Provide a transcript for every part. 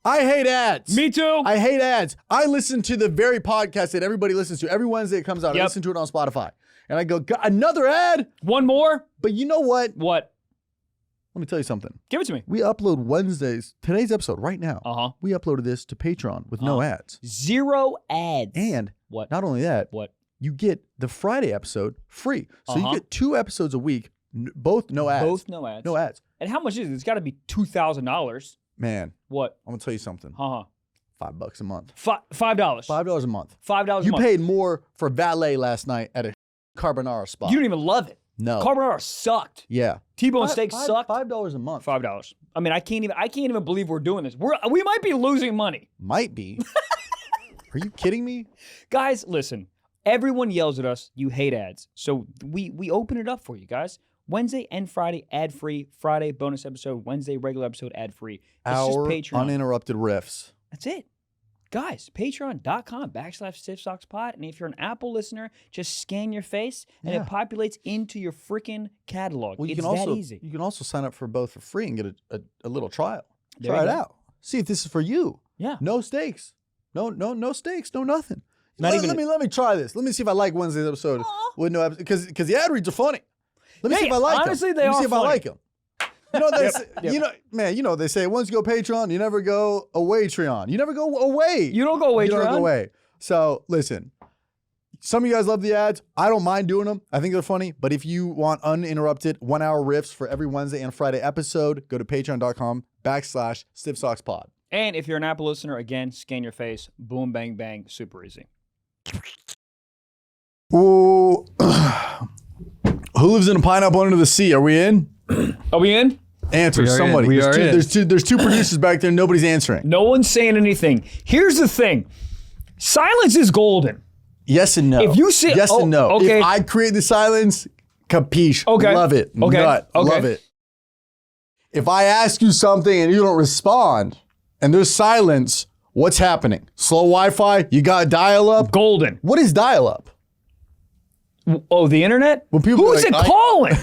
I hate ads. Me too. I hate ads. I listen to the very podcast that everybody listens to. Every Wednesday it comes out. I listen to it on Spotify. And I go, God, another ad? One more? But you know what? What? Let me tell you something. Give it to me. We upload Wednesdays, today's episode right now. Uh-huh. We uploaded this to Patreon with no ads. 0 ads. And what? Not only that, what? You get the Friday episode free. So you get 2 episodes a week, both no ads. Both no ads. No ads. And how much is it? It's got to be $2,000. Man. What? I'm going to tell you something. $5 a month. $5. $5 a month. $5 a month. You paid more for valet last night at a carbonara spot. You didn't even love it. No. Carbonara sucked. Yeah. T-bone steak sucked. $5 a month. $5. I mean, I can't even believe we're doing this. We might be losing money. Might be. Are you kidding me? Guys, listen. Everyone yells at us, you hate ads. So we open it up for you guys. Wednesday and Friday, ad-free. Friday, bonus episode. Wednesday, regular episode, ad-free. It's just Patreon. Uninterrupted riffs. That's it. Guys, patreon.com/StiffSocksPod. And if you're an Apple listener, just scan your face and it populates into your freaking catalog. Well, it's that easy. You can also sign up for both for free and get a little trial. There Try you it go. out. See if this is for you. Yeah. No stakes. No stakes. No nothing. Let me try this. Let me see if I like Wednesday's episode with no episode because the ad reads are funny. Let me see if I like them. Honestly, Let me see if I like them. You know, they say once you go Patreon, you never go away Treon. You never go away. You don't go away, You don't Treon. go away. So listen, some of you guys love the ads. I don't mind doing them. I think they're funny. But if you want uninterrupted 1-hour riffs for every Wednesday and Friday episode, go to patreon.com/StiffSocksPod. And if you're an Apple listener, again, scan your face. Boom, bang, bang. Super easy. Ooh. Who lives in a pineapple under the sea? Are we in? Are we in? Answer somebody. There's two producers back there. Nobody's answering. No one's saying anything. Here's the thing. Silence is golden. Yes and no. If you say yes and no. Okay. If I create the silence, capiche. Okay. Love it. Okay. Nut. Okay. Love it. If I ask you something and you don't respond and there's silence, what's happening? Slow Wi-Fi? You got dial-up? Golden. What is dial-up? Oh, the internet? When people Who's like, it calling?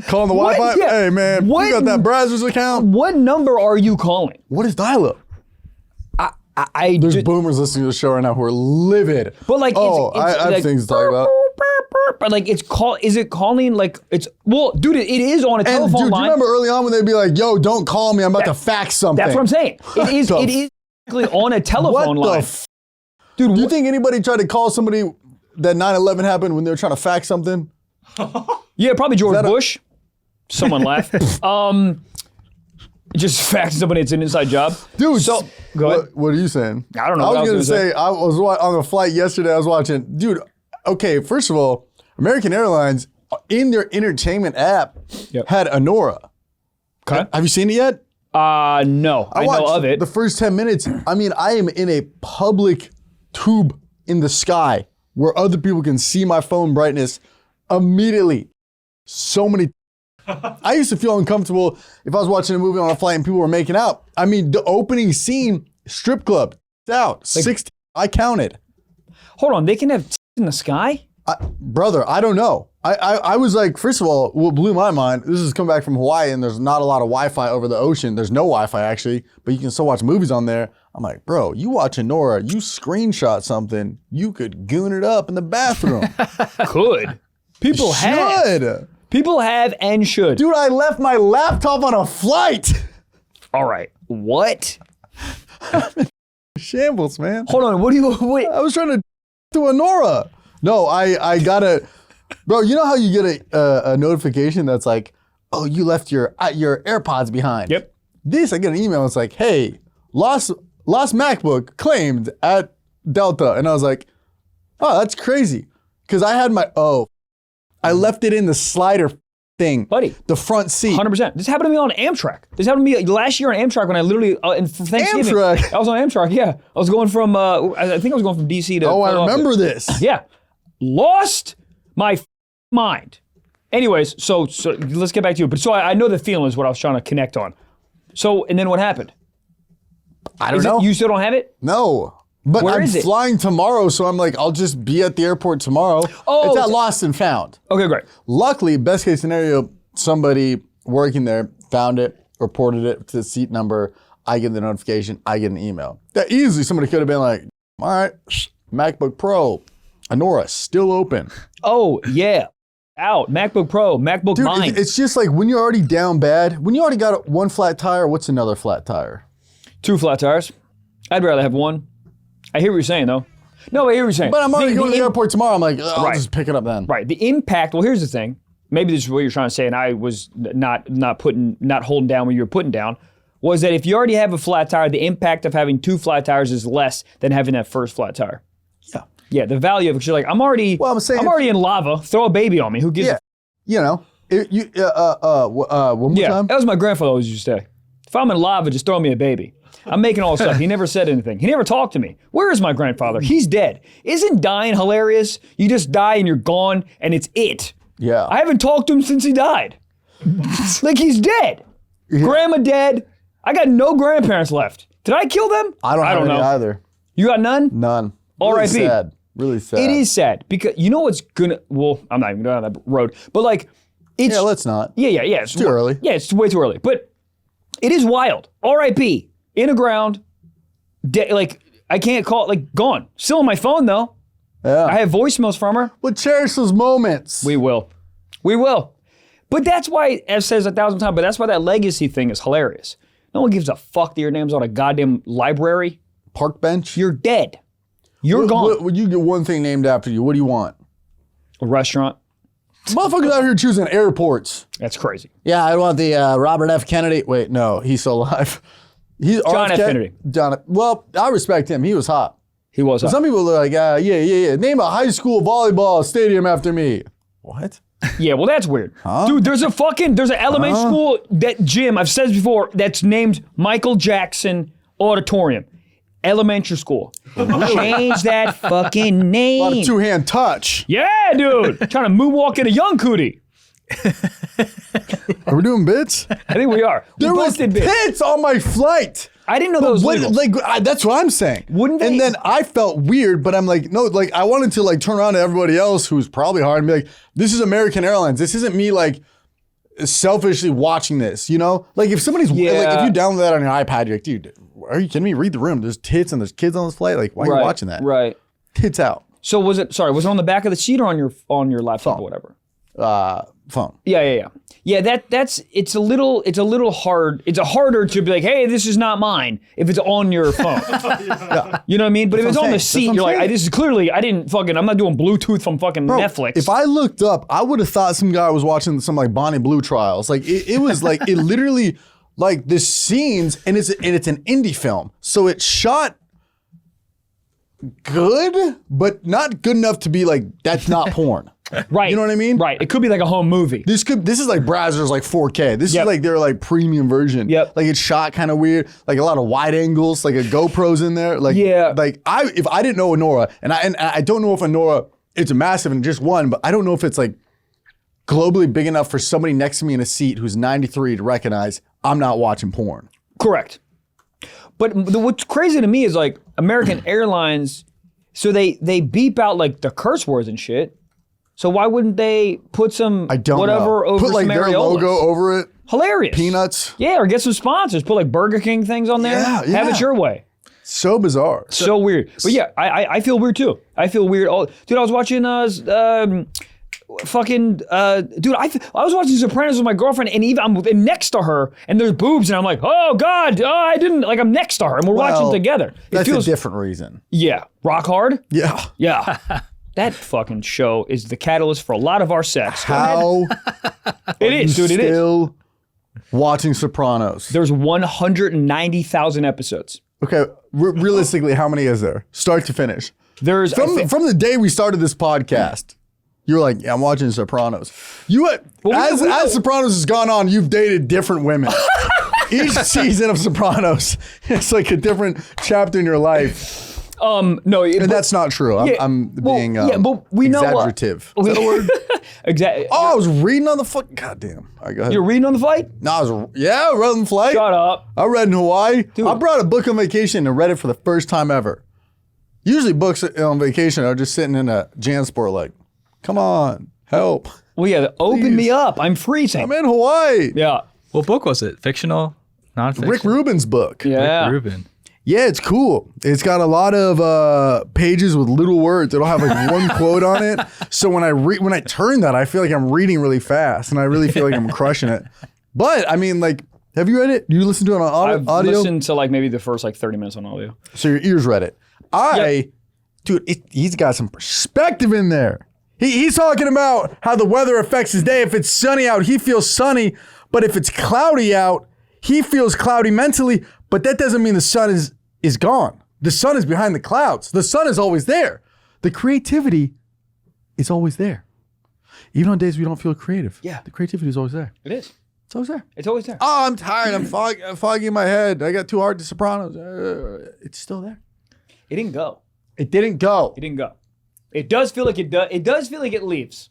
Calling the What? Wi-Fi? Yeah. Hey, man, What? you got that Brazzers account? What number are you calling? What is dial-up? There's boomers listening to the show right now who are livid. But like, I have like, things to talk about. But like, is it calling like it's? Well, dude, it is on a telephone Dude, do you line. remember early on when they'd be like, "Yo, don't call me. I'm about to fax something." That's what I'm saying. It is actually on a telephone what line. Dude, do you think anybody tried to call somebody that 9/11 happened when they were trying to fax something? Yeah, probably George Bush. Someone laughed. Just faxing somebody, it's an inside job. Dude, so go ahead. What are you saying? I don't know. I was going to say, I was on a flight yesterday, I was watching, dude, okay, first of all, American Airlines, in their entertainment app, had Anora. Okay. Have you seen it yet? No, I know of it. The first 10 minutes, I mean, I am in a public tube in the sky where other people can see my phone brightness immediately. So many. I used to feel uncomfortable if I was watching a movie on a flight and people were making out. I mean, the opening scene, strip club, out, 16, I counted. Hold on, they can have in the sky? Brother, I don't know. I was like, first of all, what blew my mind, this is coming back from Hawaii and there's not a lot of Wi-Fi over the ocean. There's no Wi-Fi actually, but you can still watch movies on there. I'm like, bro, you watch Anora, you screenshot something, you could goon it up in the bathroom. Could. People have. People have and should. Dude, I left my laptop on a flight. All right. What? Shambles, man. Hold on. What do you? Wait. I was trying to do Anora. No, I gotta, bro. You know how you get a notification that's like, oh, you left your AirPods behind. Yep. I get an email. It's like, hey, lost MacBook claimed at Delta, and I was like, oh, that's crazy, because I had I left it in the slider thing, buddy. The front seat. 100%. This happened to me on Amtrak. This happened to me last year on Amtrak when I literally, for Thanksgiving. Amtrak? I was on Amtrak, yeah. I was going from, I think I was going from DC to I remember this. Yeah. Lost my mind. Anyways, so let's get back to you. But so I know the feeling is what I was trying to connect on. So, and then what happened? I don't know. You still don't have it? No. But Where I'm is it? flying tomorrow, so I'm like, I'll just be at the airport tomorrow. Oh, it's at Lost and Found. Okay, great. Luckily, best case scenario, somebody working there found it, reported it to the seat number. I get the notification. I get an email. That easily somebody could have been like, all right, MacBook Pro, Anora, still open. Oh, yeah. Out. MacBook Pro, MacBook Dude, Mine. it's just like when you're already down bad, when you already got one flat tire, what's another flat tire? 2 flat tires. I'd rather have one. I hear what you're saying, though. No, I hear what you're saying. But I'm already going to the airport tomorrow. I'm like, I'll just pick it up then. Right. The impact, well, here's the thing. Maybe this is what you're trying to say, and I was not holding down when you were putting down, was that if you already have a flat tire, the impact of having 2 flat tires is less than having that first flat tire. Yeah. Yeah, the value of it, 'cause you're like, I'm already in lava. Throw a baby on me. Who gives a You know, one more time. That was my grandfather always used to say. If I'm in lava, just throw me a baby. I'm making all this stuff. He never said anything. He never talked to me. Where is my grandfather? He's dead. Isn't dying hilarious? You just die and you're gone and it's it. Yeah. I haven't talked to him since he died. Like he's dead. Yeah. Grandma dead. I got no grandparents left. Did I kill them? I don't know either. You got none? None. Really R.I.P. Sad. Really sad. It is sad because you know what's gonna. Well, I'm not even going down that road. But like, it's let's not. Yeah. It's too early. Yeah, it's way too early. But it is wild. R.I.P. In the ground. Like I can't call it. Like gone. Still on my phone though. Yeah. I have voicemails from her. But cherish those moments. We will. But that's why, as says 1,000 times. But that's why that legacy thing is hilarious. No one gives a fuck that your name's on a goddamn library. Park bench. You're dead. You're gone. Would you get one thing named after you? What do you want? A restaurant. Motherfuckers out here choosing airports. That's crazy. Yeah, I want the Robert F. Kennedy. Wait, no, he's still alive. John F. Kennedy. Well, I respect him. He was hot. He was hot. Some people are like, yeah. Name a high school volleyball stadium after me. What? Yeah, well, that's weird. Dude, there's an elementary school, that gym, I've said this before, that's named Michael Jackson Auditorium. Elementary school. Change that fucking name. A lot of two-hand touch. Yeah, dude. Trying to moonwalk in a young cootie. Are we doing bits? I think we are. There was pits on my flight. I didn't know that was legal. That's what I'm saying. Wouldn't they? And then I felt weird, but I'm like, no, like I wanted to like turn around to everybody else who's probably hard and be like, this is American Airlines. This isn't me like selfishly watching this, you know? Like if somebody's like, if you download that on your iPad, you're like, dude, are you kidding me? Read the room. There's tits and there's kids on this flight. Like, why are you watching that? Right. Tits out. So was it on the back of the seat or on your laptop or whatever? Phone. Yeah. Yeah, it's a little hard. It's harder to be like, hey, this is not mine if it's on your phone. Yeah. You know what I mean? But if it's on the seat, you're like, this is clearly, I'm not doing Bluetooth from fucking Netflix. If I looked up, I would have thought some guy was watching some like Bonnie Blue trials. Like it was like, it literally, like the scenes, and it's an indie film. So it's shot good, but not good enough to be like, that's not porn. Right. You know what I mean? Right. It could be like a home movie. This is like Brazzers like 4K. This is like their like premium version. Yep. Like it's shot kind of weird, like a lot of wide angles, like a GoPro's in there. Like like if I didn't know Anora, and I don't know if Anora, it's massive and just one, but I don't know if it's like globally big enough for somebody next to me in a seat who's 93 to recognize I'm not watching porn. Correct. But what's crazy to me is like American Airlines, so they beep out like the curse words and shit. So why wouldn't they put some whatever over put like some their areolas? logo over it? Hilarious. Peanuts. Yeah, or get some sponsors. Put like Burger King things on there. Yeah. Have it your way. So bizarre. So weird. But yeah, I feel weird too. I feel weird. Dude, I was watching dude, I was watching Sopranos with my girlfriend, and even I'm next to her, and there's boobs, and I'm like, oh God, I didn't, like I'm next to her, and we're watching together. That's a different reason. Yeah. Rock hard? Yeah. Yeah. That fucking show is the catalyst for a lot of our sex. How it is, dude, it is. Still watching Sopranos. There's 190,000 episodes. Okay, realistically, how many is there? Start to finish. There's from the day we started this podcast. You're like, yeah, I'm watching Sopranos. As Sopranos has gone on, you've dated different women. Each season of Sopranos, it's like a different chapter in your life. No, and that's not true. I'm being but we exaggerative. Know is that a word? Exactly. Oh, I was reading on the fucking goddamn. All right, go ahead. You're reading on the flight? No, I read on the flight. Shut up. I read in Hawaii. Dude. I brought a book on vacation and read it for the first time ever. Usually books on vacation are just sitting in a JanSport like, come on, help. Well, yeah, open me up. I'm freezing. I'm in Hawaii. Yeah. What book was it? Fictional? Non-fiction? Rick Rubin's book. Yeah. Rick Rubin. Yeah, it's cool. It's got a lot of pages with little words. It'll have like one quote on it. So when I turn that, I feel like I'm reading really fast, and I really feel like I'm crushing it. But I mean, like, have you read it? Do you listen to it on I've audio? listened to like maybe the first like 30 minutes on audio. So your ears read it. Dude, he's got some perspective in there. He's talking about how the weather affects his day. If it's sunny out, he feels sunny. But if it's cloudy out, he feels cloudy mentally. But that doesn't mean the sun is gone. The sun is behind the clouds. The sun is always there. The creativity is always there. Even on days we don't feel creative. Yeah. The creativity is always there. It is. It's always there. It's always there. Oh, I'm tired. I'm foggy in my head. I got too hard to Sopranos. It's still there. It didn't go. It didn't go. It didn't go. It does feel like it does. It does feel like it leaves.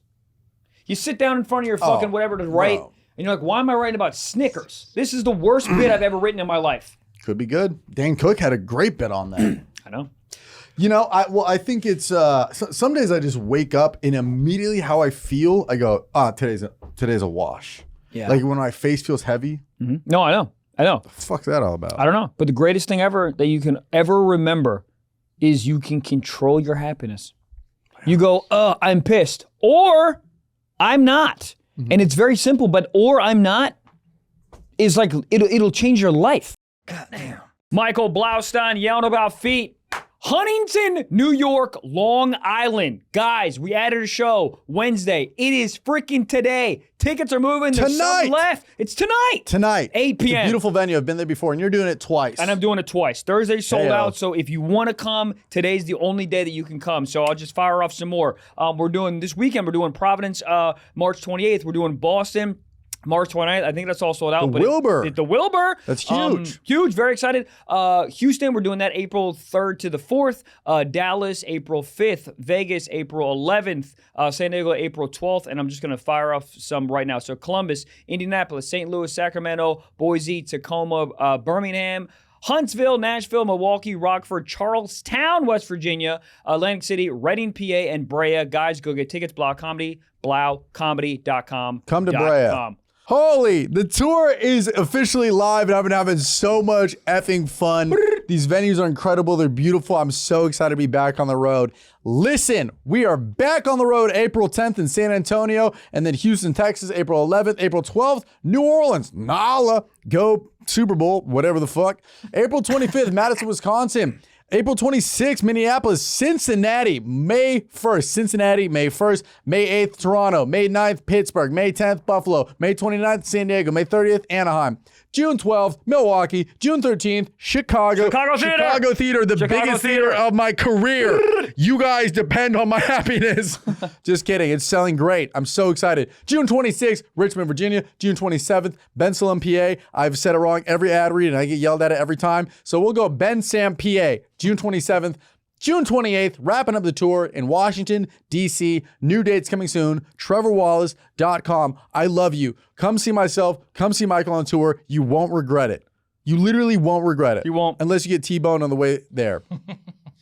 You sit down in front of your fucking whatever to write, and you're like, why am I writing about Snickers? This is the worst bit I've ever written in my life. Could be good. Dan Cook had a great bit on that. I know. You know, I think it's some days I just wake up and immediately how I feel, I go, today's a wash. Yeah. Like when my face feels heavy. Mm-hmm. No, I know. The fuck's that all about? I don't know. But the greatest thing ever that you can ever remember is you can control your happiness. You go, I'm pissed, or I'm not. Mm-hmm. And it's very simple, but or I'm not is like, it'll change your life. God damn. Michael Blaustein yelling about feet. Huntington, New York, Long Island. Guys, we added a show Wednesday. It is freaking today. Tickets are moving. There's some left. It's tonight. Tonight. 8 p.m. It's a beautiful venue. I've been there before, and you're doing it twice. And I'm doing it twice. Thursday sold out, so if you want to come, today's the only day that you can come. So I'll just fire off some more. We're doing, this weekend, we're doing Providence, March 28th. We're doing Boston, March 29th. I think that's all sold out. The Wilbur. The Wilbur. That's huge. Huge. Very excited. Houston, we're doing that April 3rd to the 4th. Dallas, April 5th. Vegas, April 11th. San Diego, April 12th. And I'm just going to fire off some right now. So Columbus, Indianapolis, St. Louis, Sacramento, Boise, Tacoma, Birmingham, Huntsville, Nashville, Milwaukee, Rockford, Charlestown, West Virginia, Atlantic City, Reading, PA, and Brea. Guys, go get tickets. BlauComedy.com. Come to Brea. Holy, the tour is officially live, and I've been having so much effing fun. These venues are incredible. They're beautiful. I'm so excited to be back on the road. Listen, we are back on the road April 10th in San Antonio, and then Houston, Texas, April 11th, April 12th, New Orleans, Nala, go Super Bowl, whatever the fuck. April 25th, Madison, Wisconsin. April 26th, Minneapolis, Cincinnati, May 1st, Cincinnati, May 1st, May 8th, Toronto, May 9th, Pittsburgh, May 10th, Buffalo, May 29th, San Diego, May 30th, Anaheim, June 12th, Milwaukee, June 13th, Chicago Theater, the biggest theater of my career. You guys depend on my happiness. Just kidding. It's selling great. I'm so excited. June 26th, Richmond, Virginia. June 27th, Bensalem, PA. I've said it wrong every ad read, and I get yelled at it every time. So we'll go Ben Sam, PA. June 27th. June 28th, wrapping up the tour in Washington, D.C. New dates coming soon. TrevorWallace.com. I love you. Come see myself. Come see Michael on tour. You won't regret it. You literally won't regret it. You won't. Unless you get T-boned on the way there.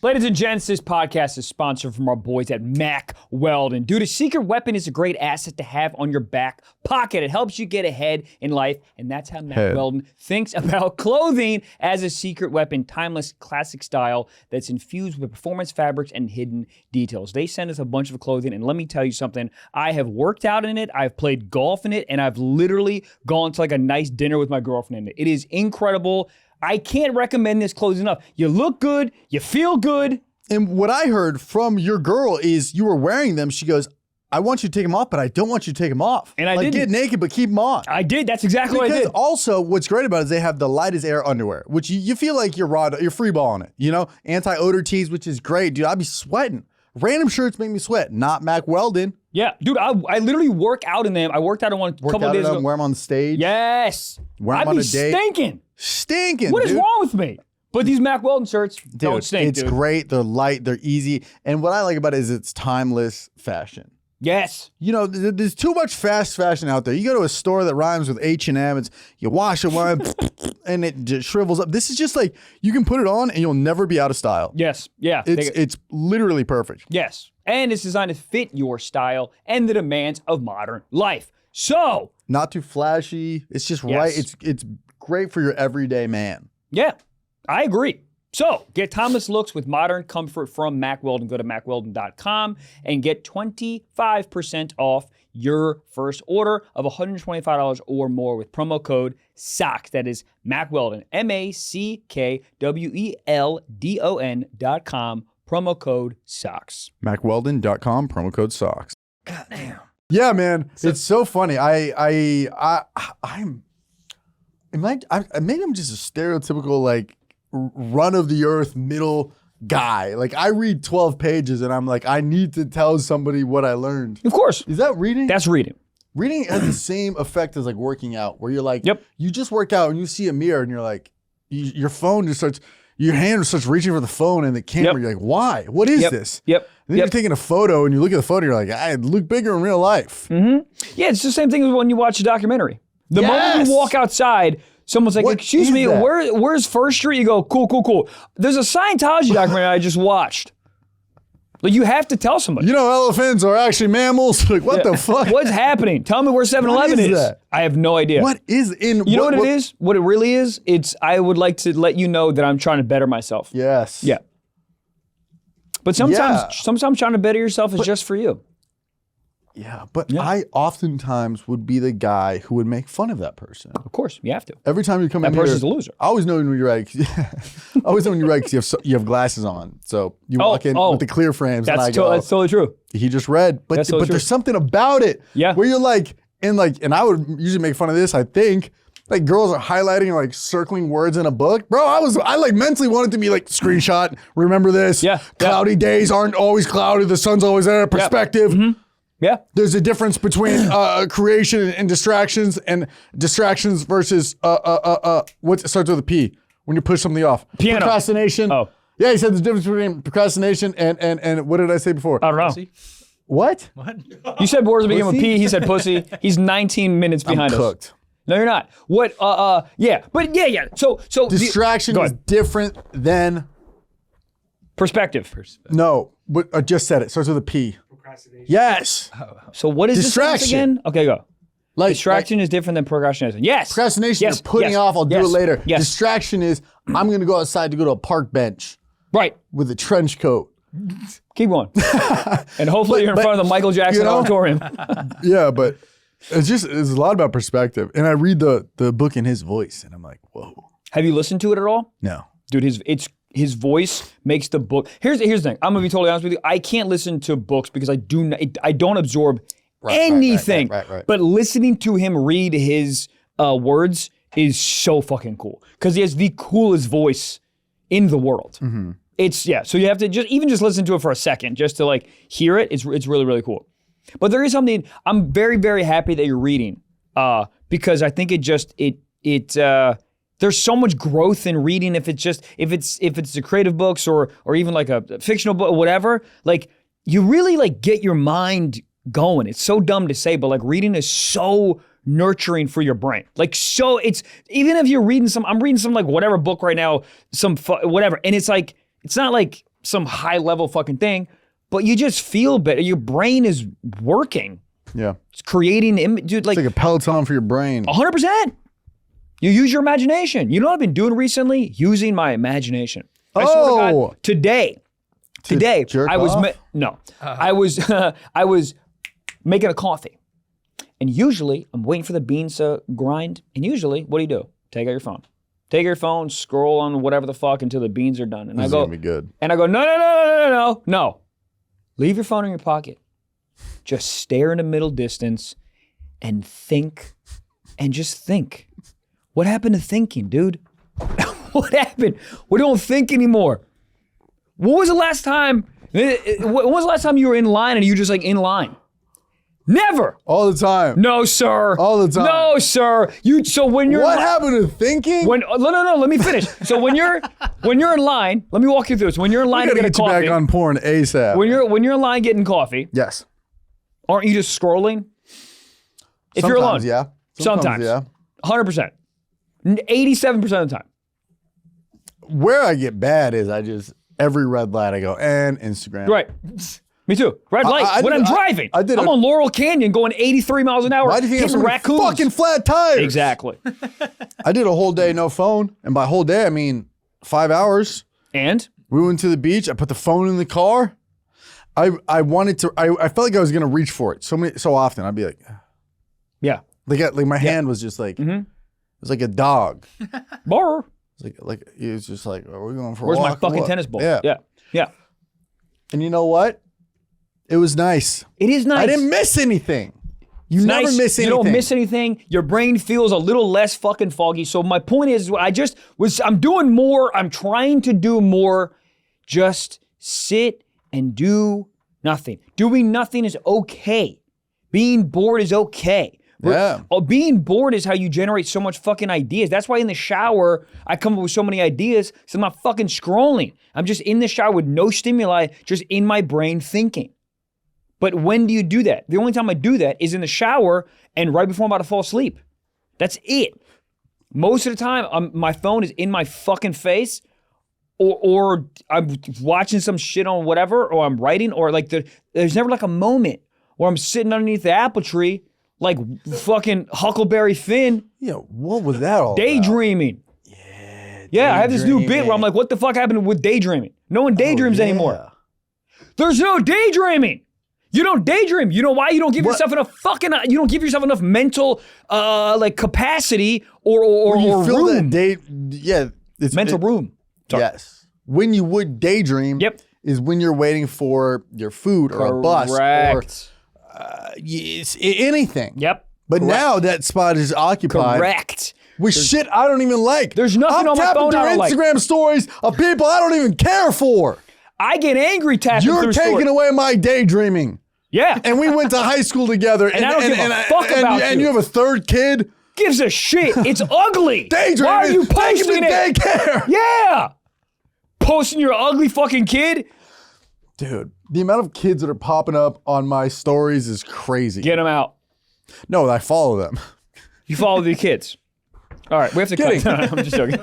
Ladies and gents, this podcast is sponsored from our boys at Mack Weldon. Dude, a secret weapon is a great asset to have on your back pocket. It helps you get ahead in life, and that's how Mack Weldon thinks about clothing as a secret weapon. Timeless, classic style that's infused with performance fabrics and hidden details. They send us a bunch of clothing, and let me tell you something. I have worked out in it, I've played golf in it, and I've literally gone to like a nice dinner with my girlfriend in it. It is incredible. I can't recommend this clothing enough. You look good, you feel good. And what I heard from your girl is you were wearing them. She goes, I want you to take them off, but I don't want you to take them off. And I didn't. Get naked, but keep them on. I did. That's exactly what I did. Because also, what's great about it is they have the lightest air underwear, which you feel like you're free balling it. You know, anti-odor tees, which is great, dude. I'd be sweating. Random shirts make me sweat. Not Mack Weldon. Yeah, dude, I literally work out in them. I worked out in one a couple of days ago. Wear them on stage. Yes. Wear them on a date. Stinking. What dude. is wrong with me? But these Mack Weldon shirts don't stink, It's great. They're light. They're easy. And what I like about it is it's timeless fashion. Yes. You know, there's too much fast fashion out there. You go to a store that rhymes with H&M. It's you wash it one and it just shrivels up. This is just like you can put it on and you'll never be out of style. Yes. Yeah. It's literally perfect. Yes. And it's designed to fit your style and the demands of modern life. So not too flashy. It's just right. It's great for your everyday man. Yeah, I agree. So get timeless looks with modern comfort from Mack Weldon. Go to mackweldon.com and get 25% off your first order of $125 or more with promo code SOCKS. That is Mack Weldon, MackWeldon.com, promo code SOCKS. MackWeldon.com, promo code SOCKS. God damn. Yeah, man. It's so funny. Maybe I'm just a stereotypical like run of the earth middle guy. Like I read 12 pages and I'm like, I need to tell somebody what I learned. Of course. Is that reading? That's reading. Reading has the same effect as like working out, where you're like, Yep. you just work out and you see a mirror and you're like, your phone just starts, your hand starts reaching for the phone and the camera. Yep. You're like, why? What is this? Yep. And then you're taking a photo and you look at the photo, you're like, I look bigger in real life. Yeah, it's the same thing as when you watch a documentary. The moment you walk outside, someone's like, What excuse is me, that? where's First Street? You go, cool. There's a Scientology documentary I just watched. Like, you have to tell somebody. You know, elephants are actually mammals. Like, what the fuck? What's happening? Tell me where 7-Eleven What is is. that? I have no idea. What is in? You know what it is? What it really is? It's, I would like to let you know that I'm trying to better myself. Yes. Yeah. But sometimes trying to better yourself is just for you. Yeah, but I oftentimes would be the guy who would make fun of that person. Of course, you have to. Every time you come in That here, person's a loser. I always know when you're right. I always know when you're right because you have glasses on. So you walk in with the clear frames, and I go, That's totally true. he just read. But That's totally true. there's something about it. Yeah. Where you're like, and I would usually make fun of this. I think like girls are highlighting or like circling words in a book. Bro, I like mentally wanted to be like screenshot. Remember this? Yeah. Cloudy days aren't always cloudy. The sun's always there. Perspective. Yeah. There's a difference between creation and distractions versus what starts with a P when you push something off. Piano. Procrastination. Oh. Yeah, he said there's a difference between procrastination and what did I say before? I don't know. What? What? You said words begin with Pussy? P. He said pussy. He's 19 minutes behind us. Cooked. No, you're not. What? Yeah. But yeah. So Distraction go is ahead. different than Perspective. no. But I just said it. Starts with a P. Procrastination. Yes. So what is Distraction. this again? Okay, go. Like Distraction is different than procrastination. Yes. procrastination, Yes. you're putting Yes. off. I'll do Yes. it later. Yes. Distraction is I'm gonna go outside to go to a park bench Right. with a trench coat. Keep going. And hopefully you're in front of the Michael Jackson auditorium. Yeah, but it's a lot about perspective. And I read the book in his voice, and I'm like, whoa. Have you listened to it at all? No. Dude, his voice makes the book. Here's the thing. I'm gonna be totally honest with you. I can't listen to books because I don't absorb anything. right. But listening to him read his words is so fucking cool because he has the coolest voice in the world. Mm-hmm. So you have to just listen to it for a second just to like hear it. It's really, really cool. But there is something I'm very, very happy that you're reading because I think there's so much growth in reading if it's the creative books or even like a fictional book or whatever. Like you really like get your mind going. It's so dumb to say, but like reading is so nurturing for your brain. Like so it's even if you're reading I'm reading some like whatever book right now, whatever, and it's like it's not like some high level fucking thing, but you just feel better. Your brain is working. Yeah. It's creating dude like It's like a Peloton for your brain. 100%. You use your imagination. You know what I've been doing recently? Using my imagination. I swear to God, today, jerk I was off? I was making a coffee, and usually I'm waiting for the beans to grind. And usually, what do? Take out your phone, scroll on whatever the fuck until the beans are done. And This I is go, gonna be good. and I go, no. Leave your phone in your pocket. Just stare in the middle distance, and think, and just think. What happened to thinking, dude? What happened? We don't think anymore. When was the last time you were in line and you just like in line? Never. All the time. No, sir. All the time. No, sir. When you're What happened to thinking? no, let me finish. So when you're in line, let me walk you through this. When you're in line I to gotta get a get you coffee, back on porn ASAP. when you're in line getting coffee, yes. aren't you just scrolling? If you're alone, yeah. sometimes, yeah. 100%, 87% of the time. Where I get bad is every red light I go, and Instagram. Right. Me too. Red light. When I'm driving, I'm on Laurel Canyon going 83 miles an hour. Why do you think hitting there's so many fucking flat tires? Exactly. I did a whole day no phone, and by whole day I mean 5 hours. And we went to the beach. I put the phone in the car. I wanted to. I felt like I was gonna reach for it so often. I'd be like, yeah, like my hand was just like it was like a dog. Bar. Like it was just like, are we going for a Where's walk? my fucking tennis ball? Yeah. Yeah. And you know what? It was nice. It is nice. I didn't miss anything. You never miss anything. You don't miss anything. Your brain feels a little less fucking foggy. So my point is, I'm doing more. I'm trying to do more. Just sit and do nothing. Doing nothing is okay. Being bored is okay. Yeah. Being bored is how you generate so much fucking ideas. That's why in the shower, I come up with so many ideas because I'm not fucking scrolling. I'm just in the shower with no stimuli, just in my brain thinking. But when do you do that? The only time I do that is in the shower and right before I'm about to fall asleep. That's it. Most of the time, my phone is in my fucking face or I'm watching some shit on whatever, or I'm writing, or like there's never like a moment where I'm sitting underneath the apple tree like fucking Huckleberry Finn. Yeah, what was that all daydreaming. About? Yeah, I have this new bit where I'm like, what the fuck happened with daydreaming? No one daydreams anymore. There's no daydreaming. You don't daydream. You know why? You don't give yourself enough you don't give yourself enough mental like capacity or you feel room. It's mental room. Sorry. Yes. When you would daydream is when you're waiting for your food or a bus or anything. Yep. But now that spot is occupied. Correct. With shit I don't even like. There's nothing on my phone I don't like. Instagram stories of people I don't even care for. I get angry tapping through You're taking away my daydreaming. Yeah. And we went to high school together. And I don't give a fuck about you. And you have a third kid. Gives a shit. It's ugly. Daydreaming. Why are you posting it? Daycare. Yeah. Posting your ugly fucking kid. Dude, the amount of kids that are popping up on my stories is crazy. Get them out. No, I follow them. You follow the kids. All right, we have to cut. I'm just joking.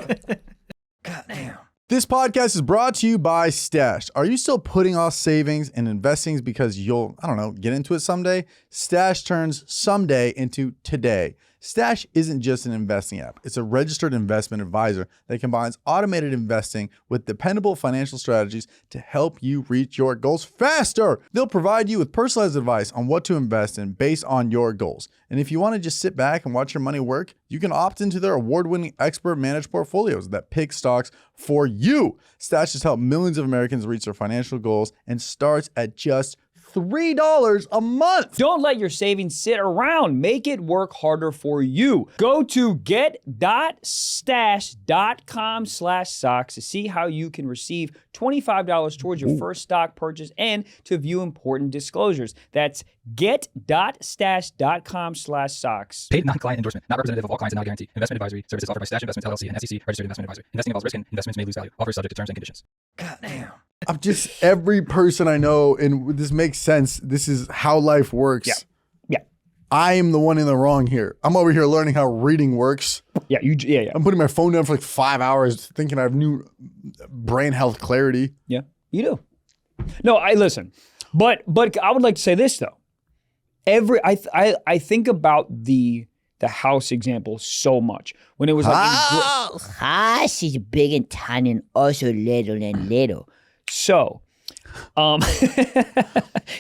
God damn. This podcast is brought to you by Stash. Are you still putting off savings and investing because you'll, get into it someday? Stash turns someday into today. Stash isn't just an investing app. It's a registered investment advisor that combines automated investing with dependable financial strategies to help you reach your goals faster. They'll provide you with personalized advice on what to invest in based on your goals. And if you want to just sit back and watch your money work, you can opt into their award-winning expert managed portfolios that pick stocks for you. Stash has helped millions of Americans reach their financial goals and starts at just $3 a month. Don't let your savings sit around. Make it work harder for you. Go to get.stash.com/socks to see how you can receive $25 towards your first stock purchase and to view important disclosures. That's get.stash.com/socks. Paid non-client endorsement. Not representative of all clients and not guaranteed. Investment advisory services offered by Stash Investments LLC and SEC registered investment advisor. Investing involves risk and investments may lose value. Offers subject to terms and conditions. God damn. I'm just every person I know, and this makes sense. This is how life works. Yeah. I am the one in the wrong here. I'm over here learning how reading works. Yeah. I'm putting my phone down for like 5 hours thinking I have new brain health clarity. Yeah, you do. No, I listen. But I would like to say this though. I think about the house example so much when it was like house is big and tiny and also little and little. So, this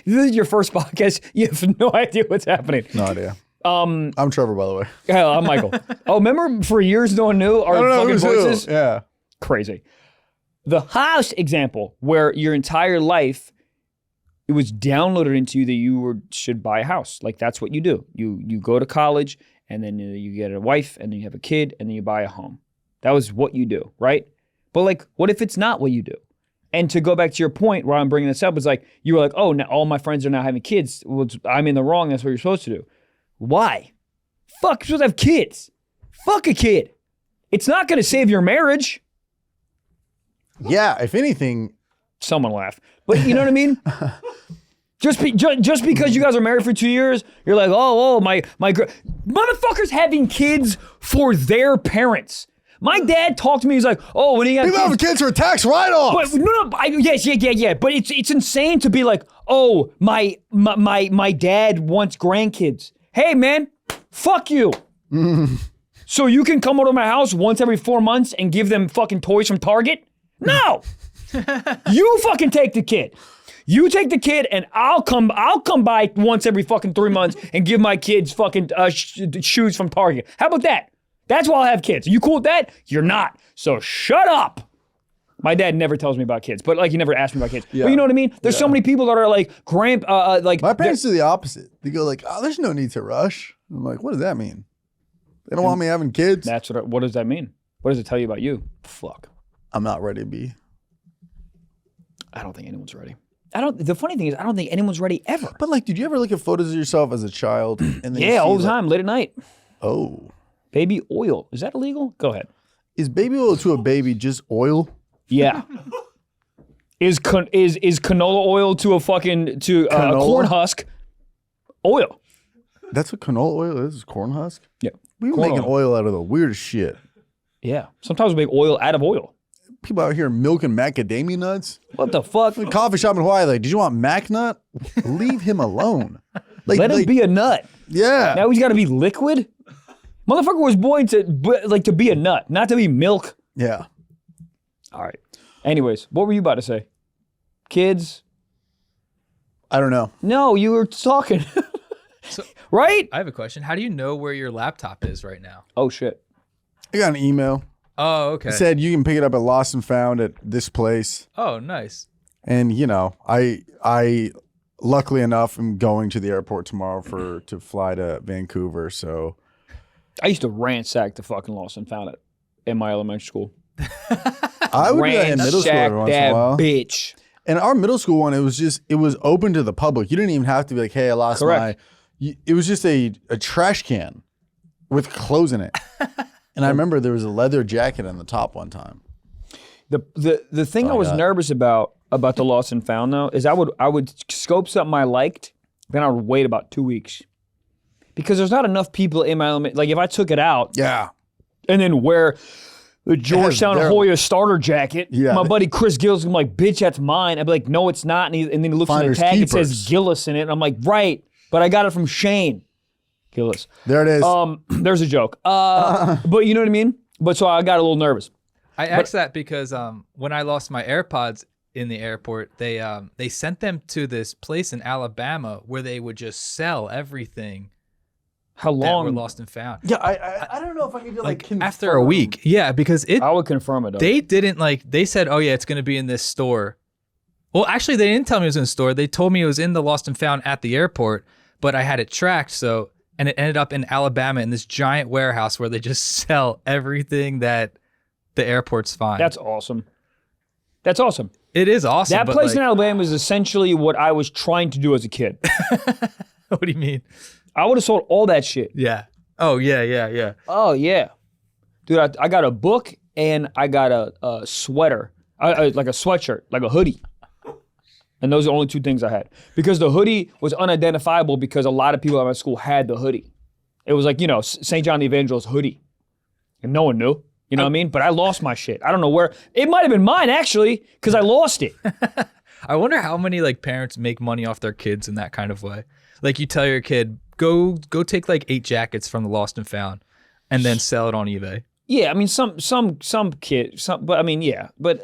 is your first podcast. You have no idea what's happening. No idea. I'm Trevor, by the way. Yeah, I'm Michael. Oh, remember for years no one knew our fucking voices? Yeah. Crazy. The house example where your entire life it was downloaded into you that you should buy a house. Like that's what you do. You go to college and then you get a wife and then you have a kid and then you buy a home. That was what you do, right? But like, what if it's not what you do? And to go back to your point where I'm bringing this up, is like, you were like, oh, now all my friends are now having kids. Well, I'm in the wrong. That's what you're supposed to do. Why? Fuck, you're supposed to have kids. Fuck a kid. It's not going to save your marriage. Yeah, if anything. Someone laugh. But you know what I mean? Just because you guys are married for 2 years, you're like, my motherfuckers having kids for their parents. My dad talked to me. He's like, "Oh, when he got People have kids for tax write-offs. But no. Yeah. But it's insane to be like, oh, my dad wants grandkids. Hey, man, fuck you. So you can come over to my house once every 4 months and give them fucking toys from Target? No. You fucking take the kid. You take the kid, and I'll come by once every fucking 3 months and give my kids fucking shoes from Target. How about that? That's why I'll have kids. Are you cool with that? You're not. So shut up. My dad never tells me about kids, but like he never asked me about kids. Yeah. But you know what I mean? There's so many people that are like like my parents do the opposite. They go like, "Oh, there's no need to rush." I'm like, "What does that mean? They don't want me having kids." That's what does that mean? What does it tell you about you? Fuck. I'm not ready to be. I don't think anyone's ready. The funny thing is, I don't think anyone's ready ever. But like, did you ever look at photos of yourself as a child? And then yeah, all the time, late at night. Oh. Baby oil. Is that illegal? Go ahead. Is baby oil to a baby just oil? Yeah. Is canola oil to a fucking a corn husk oil? That's what canola oil is corn husk? Yeah. We were making oil out of the weirdest shit. Yeah. Sometimes we make oil out of oil. People out here milking macadamia nuts. What the fuck? The coffee shop in Hawaii, like, did you want mac nut? Leave him alone. Like, let him be a nut. Yeah. Now he's got to be liquid? Motherfucker was born to be a nut, not to be milk. Yeah. All right. Anyways, what were you about to say? Kids? I don't know. No, you were talking. So, right? I have a question. How do you know where your laptop is right now? Oh, shit. I got an email. Oh, okay. It said you can pick it up at Lost and Found at this place. Oh, nice. And, you know, I luckily enough am going to the airport tomorrow to fly to Vancouver, so. I used to ransack the fucking Lost and Found it in my elementary school. I would do that in middle school every once in a while. Bitch. And our middle school one, it was open to the public. You didn't even have to be like, hey, I lost it was just a trash can with clothes in it. And I remember there was a leather jacket on the top one time. The thing I was nervous about the Lost and Found though is I would scope something I liked, then I would wait about 2 weeks. Because there's not enough people in my element. Like if I took it out, yeah, and then wear the Georgetown Hoya starter jacket, my buddy Chris Gillis would be like, "Bitch, that's mine." I'd be like, "No, it's not." And then he looks at the tag, it says Gillis in it, and I'm like, "Right," but I got it from Shane Gillis. There it is. There's a joke. But you know what I mean. But so I got a little nervous. I asked that because when I lost my AirPods in the airport, they sent them to this place in Alabama where they would just sell everything. How long? That were lost and found. Yeah, I don't know if I can like confirm. After a week. Yeah, because I would confirm it. Though. They didn't they said, oh yeah, it's going to be in this store. Well, actually, they didn't tell me it was in the store. They told me it was in the lost and found at the airport, but I had it tracked. And it ended up in Alabama in this giant warehouse where they just sell everything that the airports find. That's awesome. That's awesome. It is awesome. That place in Alabama is essentially what I was trying to do as a kid. What do you mean? I would have sold all that shit. Yeah. Oh, yeah. Oh, yeah. Dude, I got a book and I got a sweater, like a sweatshirt, like a hoodie. And those are the only two things I had. Because the hoodie was unidentifiable because a lot of people at my school had the hoodie. It was like, St. John the Evangelist hoodie. And no one knew. You know what I mean? But I lost my shit. I don't know where. It might have been mine, actually, because I lost it. I wonder how many parents make money off their kids in that kind of way. Like you tell your kid, go take 8 jackets from the lost and found and then sell it on eBay. Yeah, I mean some kids, but I mean yeah, but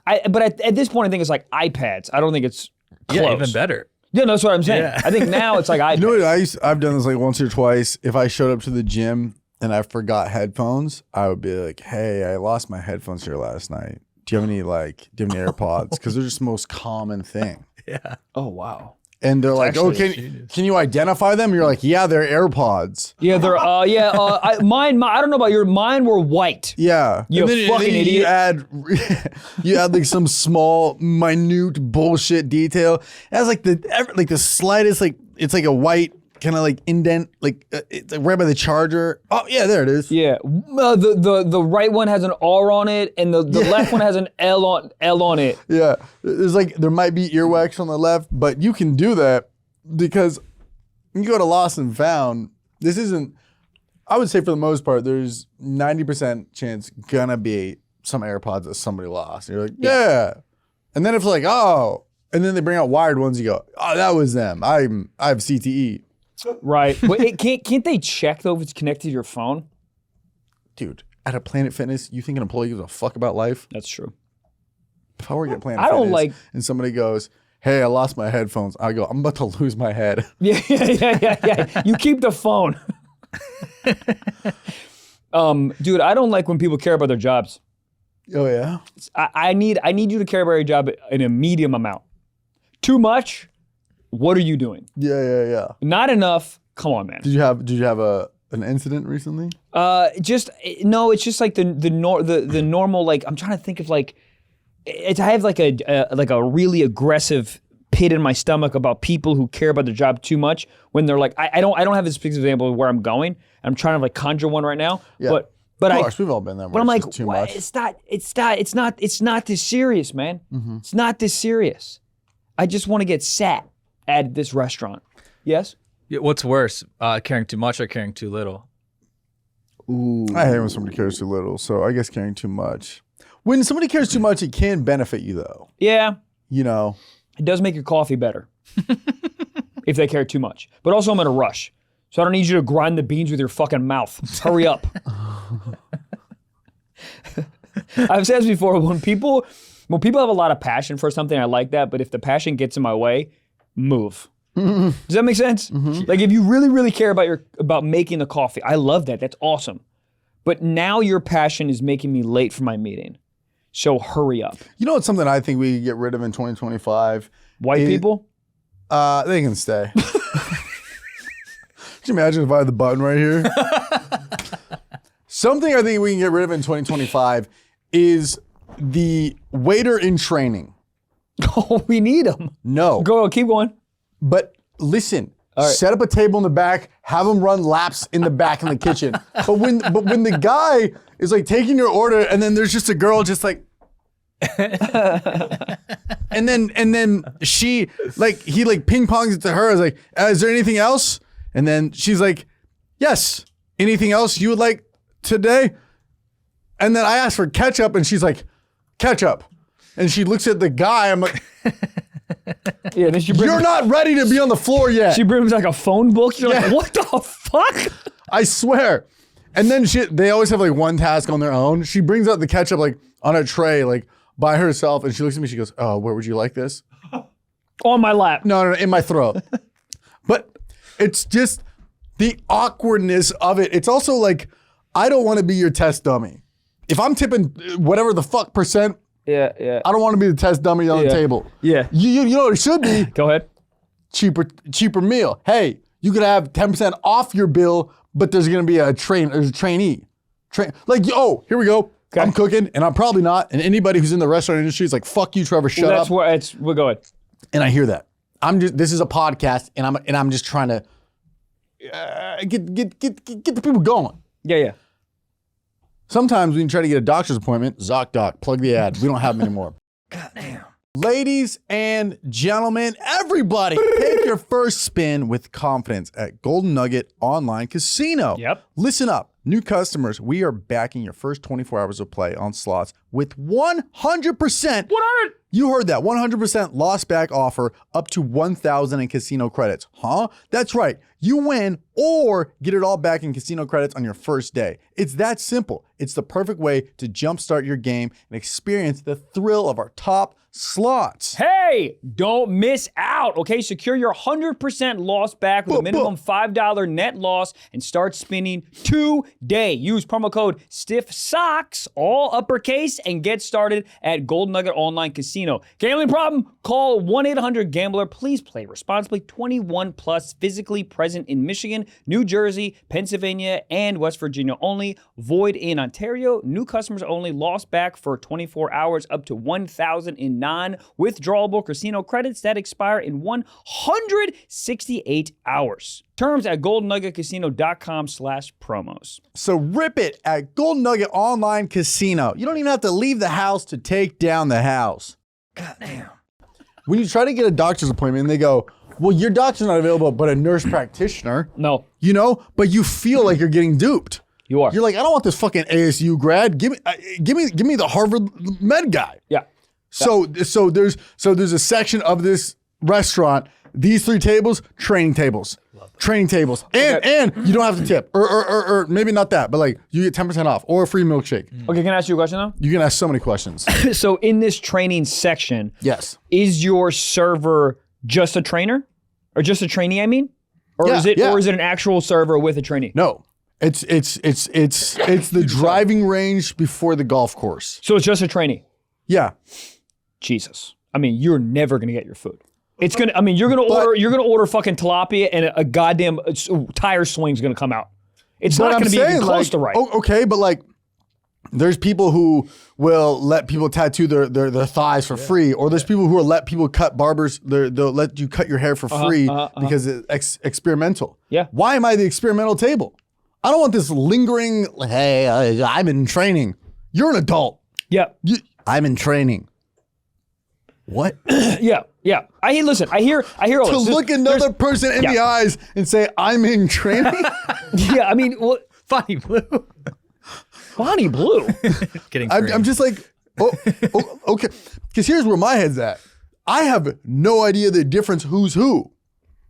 at this point I think it's like iPads. I don't think it's close. Yeah, even better. Yeah, no, that's what I'm saying. Yeah. I think now it's like iPads. You know what I've done this once or twice. If I showed up to the gym and I forgot headphones, I would be like, "Hey, I lost my headphones here last night. Do you have any AirPods?" Because they're just the most common thing. Yeah. Oh wow. And they're like, "Oh, can you identify them?" You're like, "Yeah, they're AirPods." Yeah, they're mine. I don't know about yours. Mine were white. Yeah, you fucking idiot. You add some small, minute bullshit detail. It has the slightest it's like a white kind of indent, it's right by the charger. Oh yeah, there it is. Yeah, the right one has an R on it, and the left one has an L on it. Yeah, there's there might be earwax on the left, but you can do that because you go to Lost and Found. This isn't. I would say for the most part, there's 90% chance gonna be some AirPods that somebody lost. And you're like, yeah. And then if like, oh, and then they bring out wired ones, you go, oh, that was them. I have CTE. Right. But can't they check though if it's connected to your phone? Dude, at a Planet Fitness, you think an employee gives a fuck about life? That's true. If I work at Planet I don't Fitness like- and somebody goes, hey, I lost my headphones, I go, I'm about to lose my head. Yeah. You keep the phone. Dude, I don't like when people care about their jobs. Oh, yeah? I need you to care about your job in a medium amount. Too much, what are you doing? Yeah. Not enough, come on, man. Did you have an incident recently? It's just like the normal, like, I'm trying to think of like, I have like a really aggressive pit in my stomach about people who care about their job too much when they're like, I don't have a specific example of where I'm going. I'm trying to like conjure one right now, Yeah. but Of course, we've all been there. But I'm like, too what? much. It's not this serious, man. Mm-hmm. It's not this serious. I just want to get sat at this restaurant. Yes? Yeah, what's worse, caring too much or caring too little? Ooh. I hate when somebody cares too little, so I guess caring too much. When somebody cares too much, it can benefit you though. Yeah, You know, it does make your coffee better if they care too much. But also I'm in a rush. So I don't need you to grind the beans with your fucking mouth. Hurry up. I've said this before, when people have a lot of passion for something, I like that, but if the passion gets in my way, move. Does that make sense? Like if you really, really care about making the coffee, I love that. That's awesome. But now your passion is making me late for my meeting. So hurry up. you know what's something I think we could get rid of in 2025? White people? They can stay. Could you imagine if I had the button right here? Something I think we can get rid of in 2025 is the waiter in training. Oh, we need them. No. Go, keep going. But listen, right. set up a table in the back, have them run laps in the back in the kitchen. But when the guy is like taking your order and then there's just a girl just like and then she like he like ping pongs it to her. I was like, is there anything else? And then she's like, yes. Anything else you would like today? And then I asked for ketchup and she's like, ketchup. And she looks at the guy. I'm like, Yeah, then she brings, you're not ready to be on the floor yet. she brings like a phone book. You're Yeah. like, what the fuck? I swear. And then they always have like one task on their own. She brings out the ketchup like on a tray, like by herself. And she looks at me, she goes, oh, where would you like this? On my lap. No, in my throat. But it's just the awkwardness of it. It's also like, I don't want to be your test dummy. If I'm tipping whatever the fuck percent, Yeah. I don't want to be the test dummy on the table. Yeah. You know what it should be? Go ahead. Cheaper meal. Hey, you could have 10% off your bill, but there's gonna be a trainee. Like, oh, here we go. Okay. I'm cooking, and I'm probably not. And anybody who's in the restaurant industry is like, fuck you, Trevor, shut That's up. where we'll go ahead. And I hear that. This is a podcast, and I'm just trying to get the people going. Yeah. Sometimes when you try to get a doctor's appointment, ZocDoc, plug the ad. We don't have them anymore. Goddamn. Ladies and gentlemen, everybody, take your first spin with confidence at Golden Nugget Online Casino. Yep. Listen up. New customers, we are backing your first 24 hours of play on slots with 100%. 100. You heard that. 100% lost back offer up to 1,000 in casino credits. Huh? That's right. You win or get it all back in casino credits on your first day. It's that simple. It's the perfect way to jumpstart your game and experience the thrill of our top slots. Hey, don't miss out, okay? Secure your 100% loss back with a minimum $5 net loss and start spinning today. Use promo code STIFFSOCKS, all uppercase, and get started at Golden Nugget Online Casino. Gambling problem? Call 1-800-GAMBLER. Please play responsibly. 21 plus, physically present in Michigan, New Jersey, Pennsylvania, and West Virginia only. Void in Ontario. New customers only. Lost back for 24 hours up to 1,000 in non-withdrawable casino credits that expire in 168 hours. Terms at goldennuggetcasino.com/promos. So rip it at Golden Nugget Online Casino. You don't even have to leave the house to take down the house. Goddamn. When you try to get a doctor's appointment and they go, Well, your doctor's not available, but a nurse practitioner. No, You know, but you feel like you're getting duped. you are. You're like, I don't want this fucking ASU grad. Give me the Harvard med guy. Yeah. So there's a section of this restaurant. These 3 tables, training tables. Training tables. And you don't have to tip. Or maybe not that, but like you get 10% off or a free milkshake. Okay, can I ask you a question though? You can ask so many questions. So in this training section, Yes. is your server just a trainer? Or just a trainee, I mean? Or Yeah, is it yeah. or is it an actual server with a trainee? No. It's the driving range before the golf course. So it's just a trainee. Yeah. Jesus. I mean, you're never gonna get your food. It's gonna. I mean, you're gonna order fucking tilapia and a goddamn tire swing's gonna come out. It's not gonna be even close to right. Okay, but like, there's people who will let people tattoo their thighs for free, or there's people who will let people cut barbers. They'll let you cut your hair for free because it's experimental. Yeah. Why am I the experimental table? I don't want this lingering. Hey, I'm in training. You're an adult. Yeah. I'm in training. What? Yeah. Yeah. I hear all To this. look another person in the eyes and say, I'm in training? Yeah. I mean, well, Bonnie Blue. Bonnie Blue. Getting I'm just like, okay. Because here's where my head's at. I have no idea the difference who's who.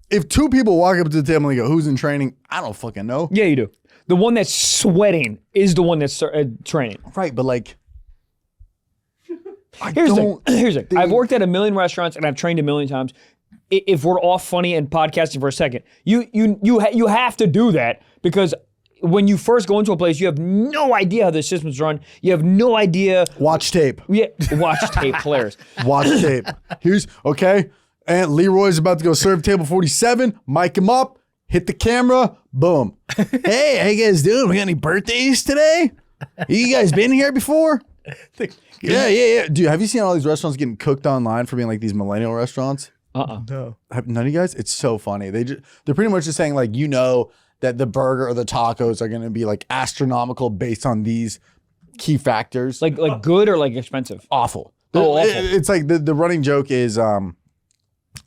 If 2 people walk up to the table and they go, who's in training? I don't fucking know. Yeah, you do. The one that's sweating is the one that's training. Right, but like, Here's the thing. I've worked at a million restaurants and I've trained a million times. If we're off funny and podcasting for a second, you have to do that because when you first go into a place, you have no idea how the system's run. You have no idea. watch tape. Yeah, watch tape players. Watch tape. Here's, okay. And Leroy's about to go serve table 47. Mic him up. Hit the camera. Boom. Hey, how you guys doing? We got any birthdays today? You guys been here before? Yeah. Dude, have you seen all these restaurants getting cooked online for being like these millennial restaurants? No. None of you guys? It's so funny. They're pretty much just saying like, you know, that the burger or the tacos are going to be like astronomical based on these key factors. Like good or like expensive? Awful. Oh, awful. It's like the running joke is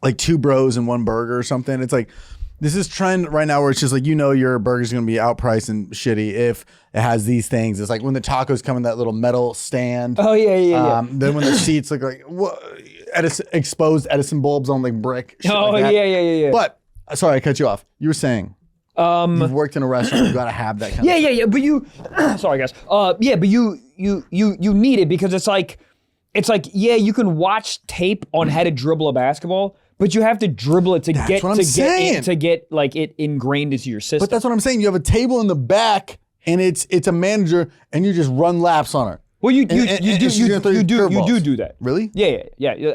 like 2 bros and 1 burger or something. It's like this is trend right now where it's just like, you know, your burger's going to be outpriced and shitty if it has these things. It's like when the tacos come in that little metal stand. Oh yeah. Then when the seats look like exposed Edison bulbs on like brick. Shit Oh like that. yeah. But sorry, I cut you off. You were saying you've worked in a restaurant. You got to have that kind of. Yeah. But you, sorry guys. Yeah, but you need it because it's like yeah, you can watch tape on how to dribble a basketball, but you have to dribble it to get like it ingrained into your system. But that's what I'm saying. You have a table in the back, and it's a manager, and you just run laps on her. Well, you do curveballs. do that. Really? Yeah.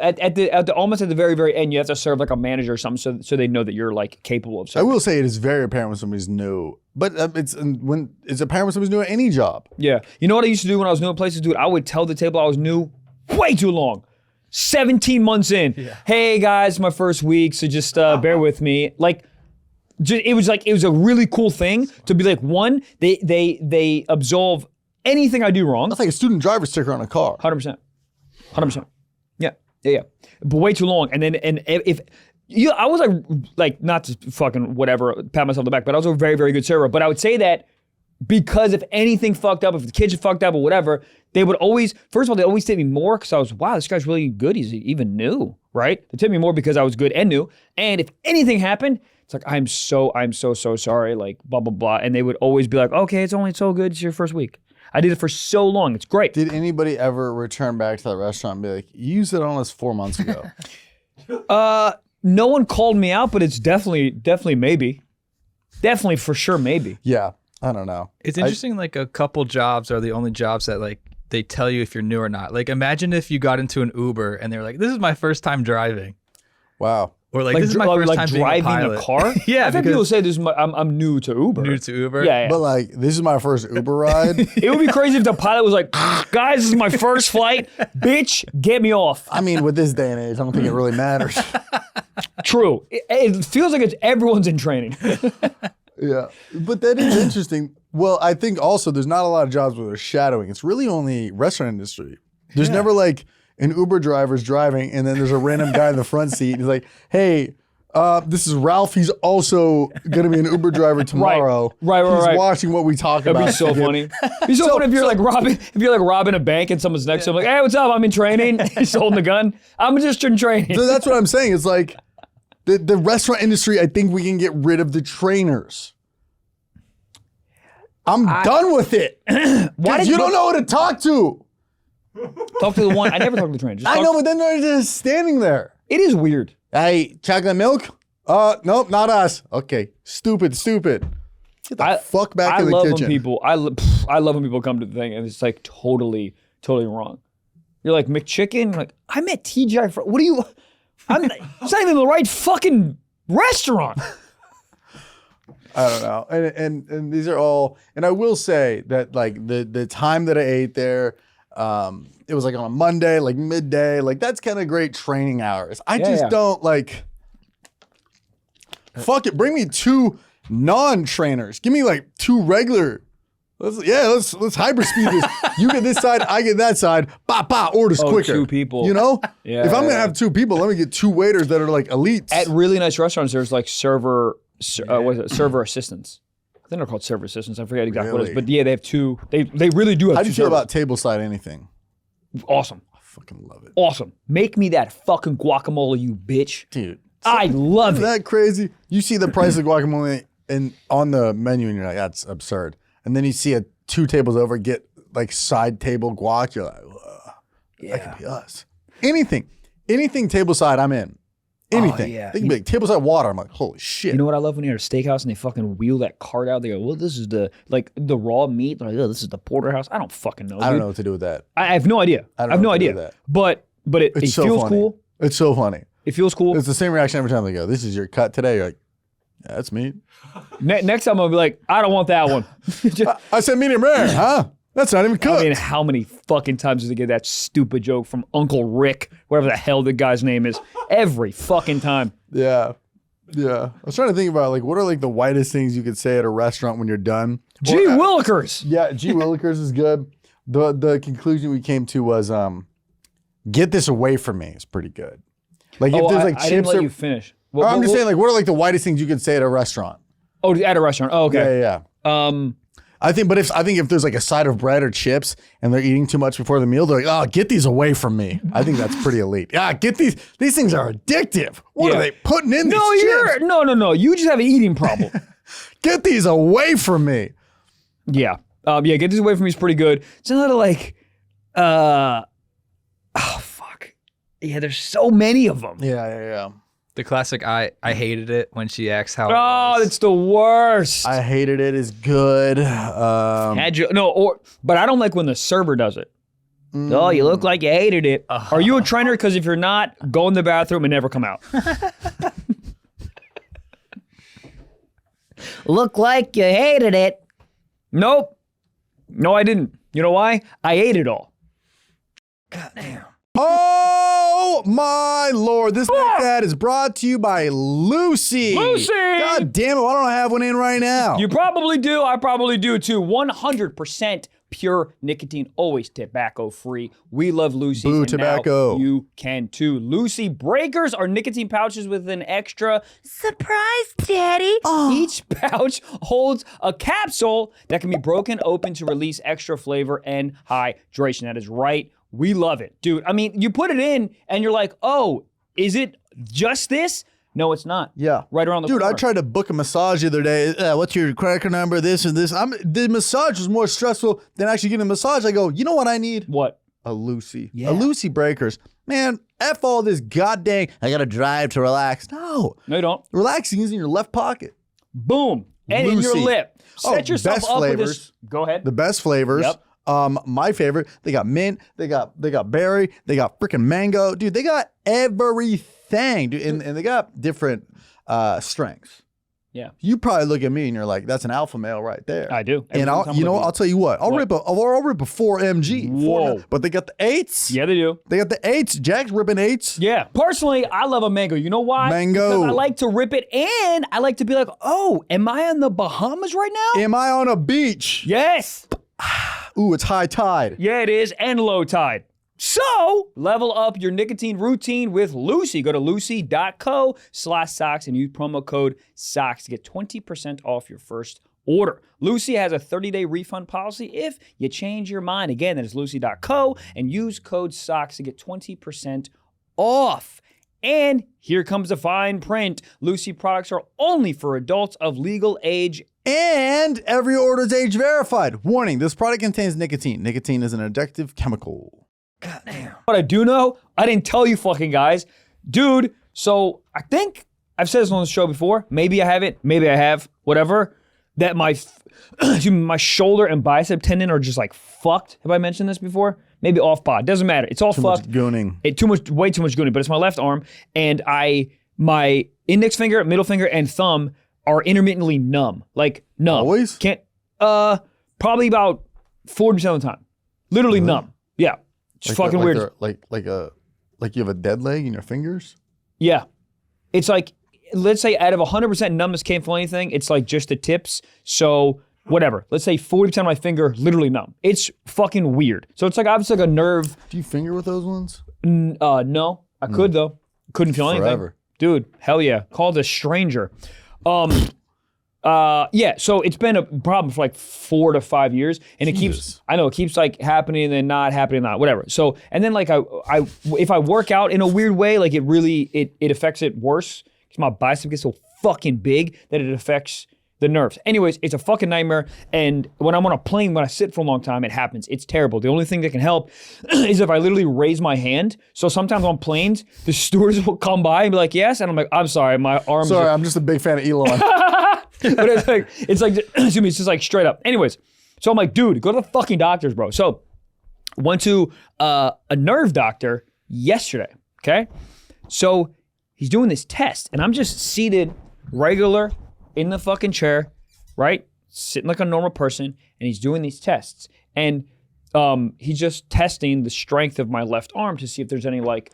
At the almost at the very end, you have to serve like a manager or something, so they know that you're like capable of I serving. will say it is very apparent when somebody's new, but it's apparent when somebody's new at any job. Yeah. You know what I used to do when I was new at places, dude? I would tell the table I was new way too long. 17 months in. Yeah. Hey guys, my first week, so just bear with me. Like, it was a really cool thing to be like, one, they absolve anything I do wrong. That's like a student driver sticker on a car. 100%. Yeah. But way too long. And if you, I was like not to fucking whatever, pat myself on the back, but I was a very, very good server. But I would say that because if anything fucked up, if the kitchen fucked up or whatever, they would always, first of all, they always tip me more because I was, wow, this guy's really good. He's even new, right? They tip me more because I was good and new. And if anything happened, it's like, I'm so sorry, like blah, blah, blah. And they would always be like, okay, it's only so good. It's your first week. I did it for so long. It's great. Did anybody ever return back to that restaurant and be like, you used it on us 4 months ago? No one called me out, but it's definitely maybe. Definitely for sure maybe. Yeah. I don't know. It's interesting, like a couple jobs are the only jobs that like they tell you if you're new or not. Like imagine if you got into an Uber and they're like, this is my first time driving. Wow. Or like this is my first time being a driving pilot. a car? Yeah, I've had people say this is I'm new to Uber. New to Uber. Yeah. But like, this is my first Uber ride. It would be crazy if the pilot was like, guys, this is my first flight. Bitch, get me off. I mean, with this day and age, I don't think it really matters. True. It feels like everyone's in training. Yeah. But that is interesting. Well, I think also there's not a lot of jobs where there's shadowing. It's really only restaurant industry. There's never like an Uber driver's driving and then there's a random guy in the front seat. He's like, hey, This is Ralph. He's also going to be an Uber driver tomorrow. Right. He's watching what we talk about. That'd be so funny. It'd be so funny if you're like robbing a bank and someone's next to him, like, hey, what's up? I'm in training. He's holding the gun. I'm just in training. So that's what I'm saying. It's like the restaurant industry, I think we can get rid of the trainers. I'm done with it. Why you don't know who to talk to. Talk to the one. I never talk to the trainer. I know, but then they're just standing there. It is weird. Hey, chocolate milk? Nope, not us. Okay, stupid. Get the fuck back in the kitchen. I love when people come to the thing and it's like totally wrong. You're like, McChicken? Like, I'm at TGI. What are you? It's not even the right fucking restaurant. I don't know. And these are all, and I will say that like the time that I ate there, it was like on a Monday, like midday, like that's kind of great training hours. I just don't like, fuck it. Bring me 2 non-trainers. Give me like 2 regular. Let's hyperspeed this. You get this side, I get that side. Orders quicker. 2 people. You know? Yeah. If I'm gonna have 2 people, let me get 2 waiters that are like elites. At really nice restaurants, there's like server assistants. I think they're called server assistants. I forget exactly what it is, but yeah, they have 2. They really do have 2. How do you feel about tableside anything? Awesome. I fucking love it. Awesome. Make me that fucking guacamole, you bitch. Dude. I love it. Isn't that crazy? You see the price of guacamole on the menu and you're like, that's absurd. And then you see 2 tables over get like side table guac. You're like, that could be us. Anything tableside, I'm in. Anything. yeah. They can be like tableside water. I'm like, holy shit. You know what I love when you're at a steakhouse and they fucking wheel that cart out? They go, well, this is the raw meat. They're like, oh, this is the porterhouse. I don't fucking know. I don't know what to do with that. I have no idea. I have no idea. But it so feels funny. cool. It's so funny. It feels cool. It's the same reaction every time they go, this is your cut today. You're like, yeah, that's meat. Next time I'll be like, I don't want that one. I said medium rare, huh? That's not even cooked. I mean, how many fucking times does they get that stupid joke from Uncle Rick, whatever the hell the guy's name is? Every fucking time. Yeah. I was trying to think about like what are like the whitest things you could say at a restaurant when you're done. Gee Willikers. Yeah, Gee Willikers is good. The conclusion we came to was get this away from me is pretty good. Like if there's like I didn't chips let you finish. I'm just saying like what are like the whitest things you could say at a restaurant? Oh, at a restaurant. Oh, okay. Yeah. I think if there's like a side of bread or chips and they're eating too much before the meal, they're like, oh, get these away from me. I think that's pretty elite. Yeah, get these things are addictive. What are they putting in these chips? No. You just have an eating problem. Get these away from me. Yeah. Get these away from me is pretty good. It's another like, oh, fuck. Yeah, there's so many of them. Yeah. The classic, I hated it when she asks how. Oh, it's the worst. I hated it is good. But I don't like when the server does it. Oh, you look like you hated it. Are you a trainer? Because if you're not, go in the bathroom and never come out. Look like you hated it. Nope. No, I didn't. You know why? I ate it all. God damn. Oh my Lord! This ad is brought to you by Lucy. God damn it! Why don't I have one in right now? You probably do. I probably do too. 100% pure nicotine, always tobacco free. We love Lucy. Boo tobacco. Now you can too. Lucy Breakers are nicotine pouches with an extra Surprise, Daddy. Each pouch holds a capsule that can be broken open to release extra flavor and hydration. That is right. We love it. Dude, I mean, you put it in and you're like, oh, is it just this? No, it's not. Yeah. Right around the corner. Dude, I tried to book a massage the other day. What's your credit card number? This and this. The massage was more stressful than actually getting a massage. I go, you know what I need? What? A Lucy. Yeah. A Lucy Breakers. Man, F all this goddamn, I gotta drive to relax. No, you don't. Relaxing is in your left pocket. Boom. And in your Lucy. lip. Set yourself best up flavors. with this. Go ahead. The best flavors. Yep. My favorite, they got mint, they got berry, they got freaking mango. Dude, they got everything. Dude, and they got different strengths. Yeah. You probably look at me and you're like, that's an alpha male right there. I do. And I'll tell you what, I'll rip a 4MG. Whoa. But they got the 8s. Yeah, they do. They got the 8s. Jack's ripping 8s. Yeah. Personally, I love a mango. You know why? Mango. Because I like to rip it and I like to be like, oh, am I on the Bahamas right now? Am I on a beach? Yes. Ooh, it's high tide. Yeah, it is. And low tide. So level up your nicotine routine with Lucy. Go to lucy.co/socks and use promo code SOCKS to get 20% off your first order. Lucy has a 30-day refund policy if you change your mind. Again, that is lucy.co and use code SOCKS to get 20% off. And here comes the fine print. Lucy products are only for adults of legal age. And every order is age verified. Warning, this product contains nicotine. Nicotine is an addictive chemical. What I do know, I didn't tell you fucking guys. Dude, so I think I've said this on the show before. Maybe I haven't. Maybe I have. Whatever. That my my shoulder and bicep tendon are just like fucked. Have I mentioned this before? Maybe off pod. Doesn't matter. It's all fucked. Much gooning. Way too much gooning. But it's my left arm, and my index finger, middle finger, and thumb are intermittently numb. Like numb. Always? Can't. Probably about 40% of the time. Literally numb. Yeah. It's fucking weird. Like you have a dead leg in your fingers? Yeah. It's like, let's say out of 100% numbness can't feel anything, it's like just the tips. So whatever. Let's say 40% of my finger literally numb. It's fucking weird. So it's like obviously like a nerve. Do you finger with those ones? No. I could though. Couldn't feel anything. Forever. Dude, hell yeah. Called a stranger. Yeah, so it's been a problem for like 4 to 5 years, and it keeps like happening and then not happening, not whatever. So, and then like I if I work out in a weird way, like it really, it affects it worse because my bicep gets so fucking big that it affects the nerves. Anyways, it's a fucking nightmare, and when I'm on a plane, when I sit for a long time, it happens. It's terrible. The only thing that can help is if I literally raise my hand. So sometimes on planes, the stewards will come by and be like, yes, and I'm like, I'm sorry, my arms. Sorry, I'm just a big fan of Elon. But it's like, excuse me, it's just like straight up. Anyways, so I'm like, dude, go to the fucking doctors, bro. So went to a nerve doctor yesterday, okay? So he's doing this test, and I'm just seated regular in the fucking chair, right? Sitting like a normal person, and he's doing these tests. And he's just testing the strength of my left arm to see if there's any like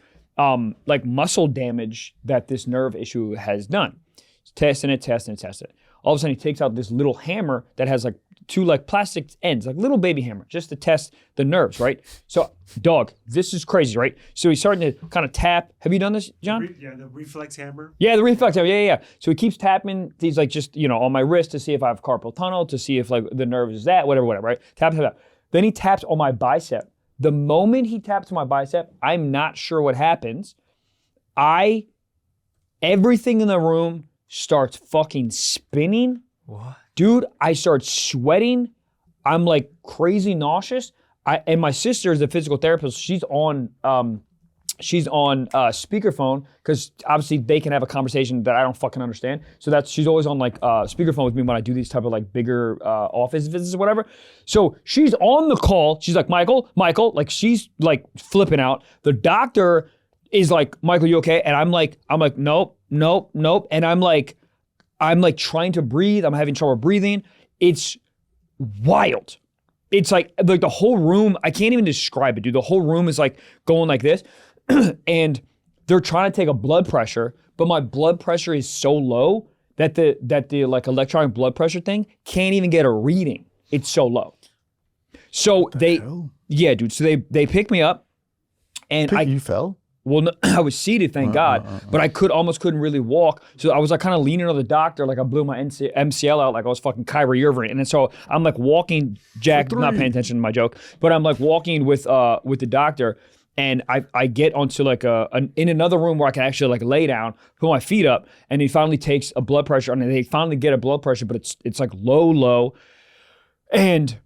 muscle damage that this nerve issue has done. He's testing it. All of a sudden, he takes out this little hammer that has like 2 like plastic ends, like little baby hammer, just to test the nerves, right? So, dog, this is crazy, right? So he's starting to kind of tap. Have you done this, John? Yeah, the reflex hammer. Yeah, the reflex hammer. Yeah. So he keeps tapping. He's like just, on my wrist to see if I have carpal tunnel, to see if like the nerve is that, whatever, right? Tap. Then he taps on my bicep. The moment he taps on my bicep, I'm not sure what happens. Everything in the room starts fucking spinning. What? Dude, I start sweating. I'm like crazy nauseous. And my sister is a physical therapist. She's on speakerphone because obviously they can have a conversation that I don't fucking understand. So she's always on like speakerphone with me when I do these type of like bigger office visits or whatever. So she's on the call. She's like, Michael, like she's like flipping out. The doctor is like, Michael, you okay? And I'm like, nope. And I'm like trying to breathe. I'm having trouble breathing. It's wild. It's like the whole room, I can't even describe it, dude. The whole room is like going like this. And they're trying to take a blood pressure, but my blood pressure is so low that the like electronic blood pressure thing can't even get a reading. It's so low. So yeah, dude. So they picked me up, and You fell? Well, no, I was seated, thank God, but I almost couldn't really walk. So I was like kind of leaning on the doctor, like I blew my MCL out, like I was fucking Kyrie Irving. And then so I'm like walking, Jack, not paying attention to my joke, but I'm like walking with the doctor, and I get onto like in another room where I can actually like lay down, put my feet up, and he finally takes a blood pressure, and they finally get a blood pressure, but it's like low, and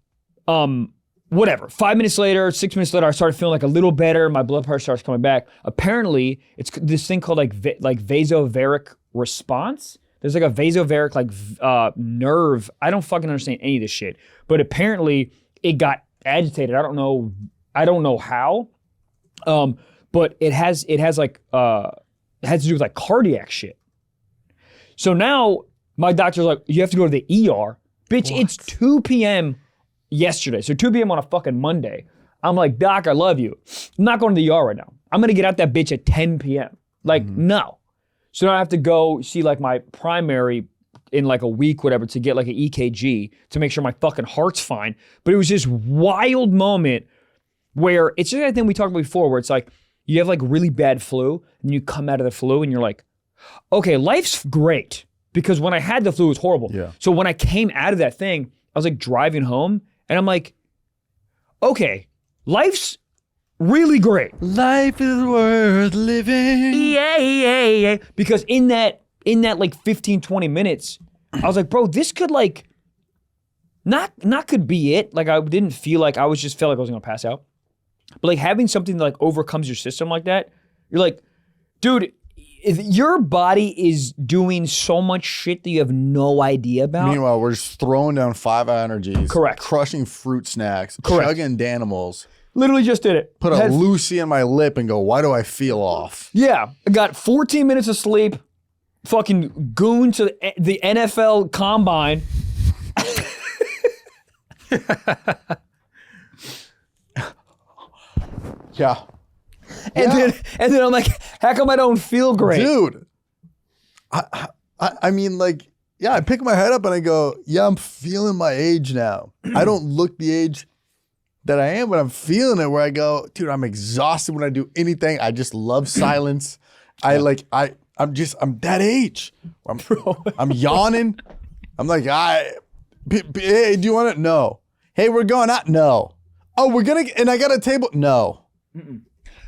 whatever. 5 minutes later, 6 minutes later, I started feeling like a little better. My blood pressure starts coming back. Apparently, it's this thing called like vasovaric response. There's like a vasovaric like nerve. I don't fucking understand any of this shit. But apparently, it got agitated. I don't know how. But it has to do with like cardiac shit. So now my doctor's like, you have to go to the ER. Bitch, It's 2 p.m. yesterday. So 2 p.m. on a fucking Monday. I'm like, Doc, I love you. I'm not going to the ER right now. I'm going to get out that bitch at 10 p.m. Like, no. So now I have to go see like my primary in like a week, whatever, to get like an EKG to make sure my fucking heart's fine. But it was this wild moment where it's just that thing we talked about before, where it's like you have like really bad flu, and you come out of the flu, and you're like, okay, life's great because when I had the flu, it was horrible. Yeah. So when I came out of that thing, I was like driving home, and I'm like, okay, life's really great. Life is worth living. Yeah. Because in that like 15, 20 minutes, I was like, bro, this could like not could be it. Like I didn't feel like felt like I was gonna pass out. But like having something that like overcomes your system like that, you're like, dude, your body is doing so much shit that you have no idea about. Meanwhile, we're just throwing down 5 energies. Correct. Crushing fruit snacks. Correct. Chugging Danimals. Literally just did it. Put a Lucy in my lip and go, why do I feel off? Yeah, I got 14 minutes of sleep. Fucking goon to the NFL Combine. Yeah. And then I'm like, how come I don't feel great? Dude. I mean, like, yeah, I pick my head up and I go, yeah, I'm feeling my age now. I don't look the age that I am, but I'm feeling it where I go, dude, I'm exhausted when I do anything. I just love silence. I'm that age. I'm yawning. I'm like, hey, do you want it? No. Hey, we're going out? No. Oh, and I got a table? No. Note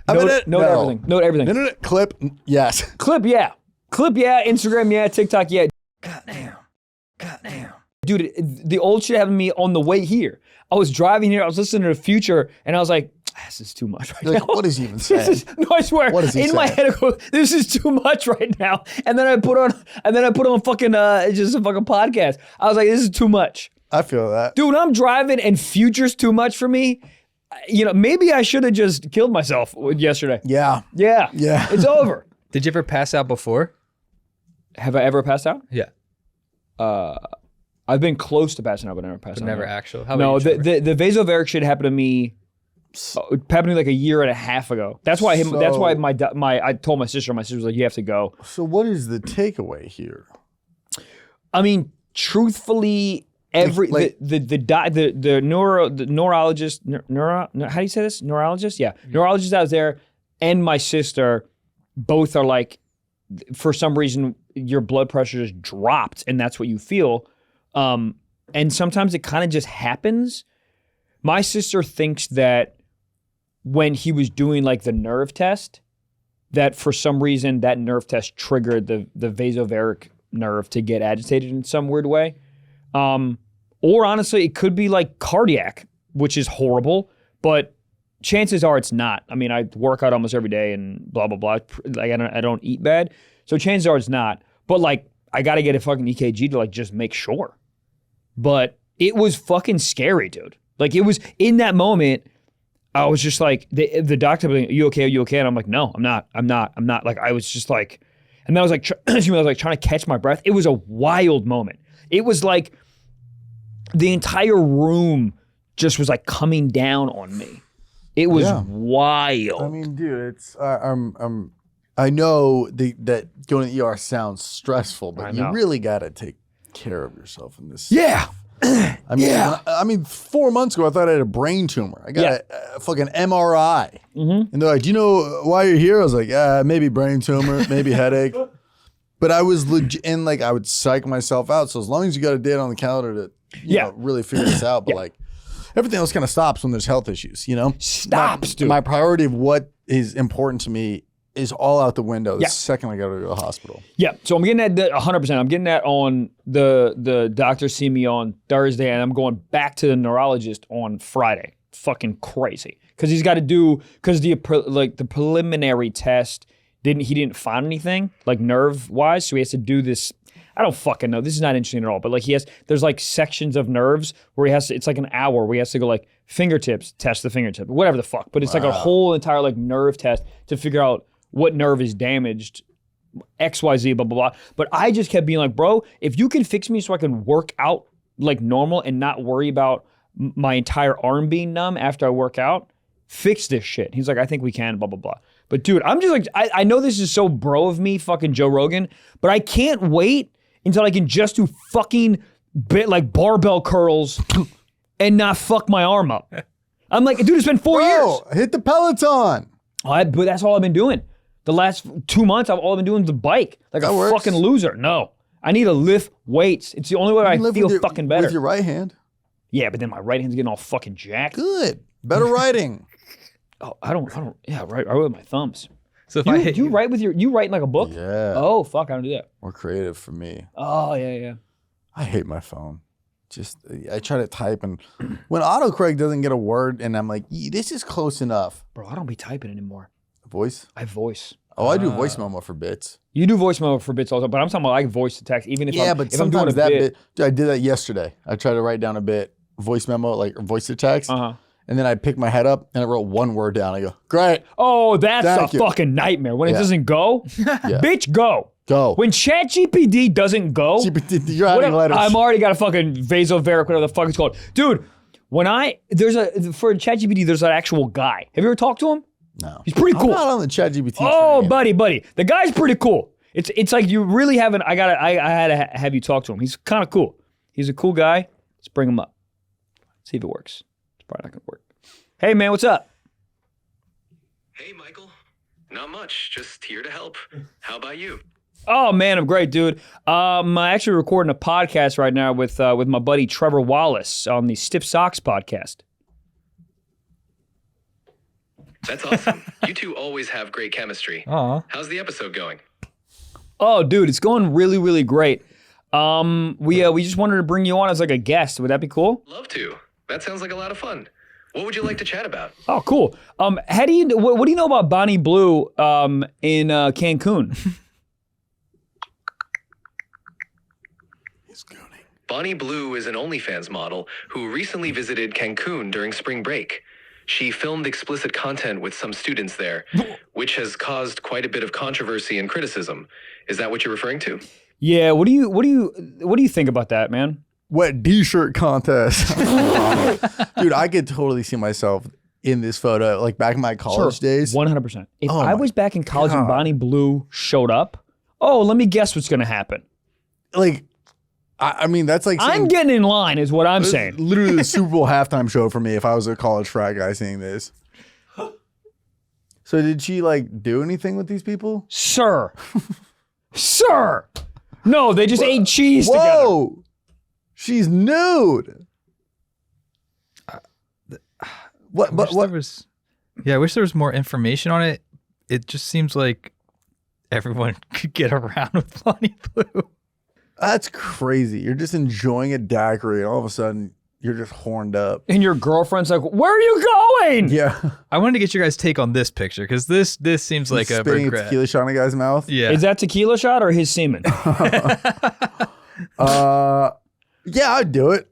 everything. Note everything. No. Clip, yes. Clip, yeah. Instagram, yeah. TikTok, yeah. Goddamn. Dude, the old shit happened to me on the way here. I was driving here, I was listening to the Future, and I was like, this is too much right now. What is he even saying? No, I swear. What is he in my saying? head, I go, this is too much right now. And then I put on fucking just a fucking podcast. I was like, this is too much. I feel that. Dude, I'm driving and Future's too much for me. You know, maybe I should have just killed myself yesterday. Yeah. Yeah. It's over. Did you ever pass out before? Have I ever passed out? Yeah. I've been close to passing out, but never passed out. Never actual. How No, about you, the vasovaric shit happened to me. It happened to me like a year and a half ago. That's why that's why I told my sister. My sister was like, "You have to go." So what is the takeaway here? I mean, truthfully, the neurologist, how do you say this? Neurologist, yeah, neurologist out there, and my sister, both are like, for some reason, your blood pressure just dropped, and that's what you feel. And sometimes it kind of just happens. My sister thinks that when he was doing like the nerve test, that for some reason that nerve test triggered the vasovaric nerve to get agitated in some weird way. Or honestly, it could be like cardiac, which is horrible, but chances are it's not. I mean, I work out almost every day and blah, blah, blah. Like I don't eat bad. So chances are it's not. But like, I got to get a fucking EKG to like just make sure. But it was fucking scary, dude. Like it was in that moment, I was just like, the doctor was like, are you okay? And I'm like, no, I'm not. Like I was just like, and then I was like, I was like trying to catch my breath. It was a wild moment. It was like the entire room just was like coming down on me. It was wild. I mean, dude, it's I know that going to the ER sounds stressful, but you really got to take care of yourself in this. Yeah. I mean, 4 months ago, I thought I had a brain tumor. I got a fucking MRI. Mm-hmm. And they're like, do you know why you're here? I was like, maybe brain tumor, maybe headache. But I was legit, and like, I would psych myself out. So as long as you got a date on the calendar to you know, really figure this out, but like, everything else kind of stops when there's health issues, you know? Dude. My priority of what is important to me is all out the window the second I go to the hospital. Yeah. So I'm getting that 100%. I'm getting that on the doctor see me on Thursday, and I'm going back to the neurologist on Friday. Fucking crazy. Because he's got to do, because the preliminary test, he didn't find anything, like nerve-wise, so he has to do this. I don't fucking know. This is not interesting at all. But like there's like sections of nerves where he has to, it's like an hour where he has to go like fingertips, test the fingertip, whatever the fuck. But it's like a whole entire like nerve test to figure out what nerve is damaged, XYZ, blah, blah, blah. But I just kept being like, bro, if you can fix me so I can work out like normal and not worry about my entire arm being numb after I work out, fix this shit. He's like, I think we can, blah, blah, blah. But dude, I'm just like, I know this is so bro of me, fucking Joe Rogan, but I can't wait until I can just do fucking like barbell curls and not fuck my arm up. I'm like, dude, it's been 4 years. Bro, hit the Peloton. But that's all I've been doing. The last 2 months, all I've been doing is the bike. Like That a works. fucking loser. No. I need to lift weights. It's the only way I Live feel with your- fucking better. With your right hand. Yeah, but then my right hand's getting all fucking jacked. Good. Better writing. Oh, I don't, yeah, right. I write with my thumbs. So if I hit you write with you write like a book? Yeah. Oh, fuck, I don't do that. More creative for me. Oh, yeah. I hate my phone. Just, I try to type and when autocorrect doesn't get a word and I'm like, this is close enough. Bro, I don't be typing anymore. Voice? I voice. Oh, I do voice memo for bits. You do voice memo for bits all the time, but I'm talking about I voice to text, even if Yeah, I'm, but if I'm doing a sometimes that bit. bit, dude, I did that yesterday. I tried to write down a bit, voice memo, like voice to text. Uh-huh. And then I picked my head up and I wrote one word down. I go, great, Oh, that's Thank a you. fucking nightmare. When it Yeah. doesn't go, bitch, go. go. When ChatGPT doesn't go, You're adding letters. I'm already got a fucking vasoveric, whatever the fuck it's called. Dude, for ChatGPT, there's an actual guy. Have you ever talked to him? No. He's pretty I'm cool. not on the ChatGPT Oh, train. buddy. The guy's pretty cool. It's like you really haven't, I had to have you talk to him. He's kind of cool. He's a cool guy. Let's bring him up. See if it works. It's probably not going to work. Hey, man, what's up? Hey, Michael. Not much. Just here to help. How about you? Oh, man, I'm great, dude. I'm actually recording a podcast right now with my buddy Trevor Wallace on the Stiff Socks podcast. That's awesome. You two always have great chemistry. Aw. How's the episode going? Oh, dude, it's going really, really great. We just wanted to bring you on as like a guest. Would that be cool? Love to. That sounds like a lot of fun. What would you like to chat about? Oh, cool. How do you what do you know about Bonnie Blue in Cancun? He's gooning. Bonnie Blue is an OnlyFans model who recently visited Cancun during spring break. She filmed explicit content with some students there, which has caused quite a bit of controversy and criticism. Is that what you're referring to? Yeah. What do you think about that, man? Wet t-shirt contest. Dude, I could totally see myself in this photo, like back in my college days. 100%. If Oh I my was back in college and God. Bonnie Blue showed up, let me guess what's gonna happen. Like, I mean, that's like I'm saying, getting in line, is what I'm this is saying. literally the Super Bowl halftime show for me if I was a college frat guy seeing this. So did she like do anything with these people? Sir. Sir. No, they just ate cheese together. Whoa! She's nude. What? I But wish what? there was, I wish there was more information on it. It just seems like everyone could get around with Bonnie Blue. That's crazy. You're just enjoying a daiquiri, and all of a sudden you're just horned up. And your girlfriend's like, where are you going? Yeah. I wanted to get your guys' take on this picture because this seems like a Spitting a regret. tequila shot in a guy's mouth. Yeah. Is that tequila shot or his semen? Yeah, I'd do it.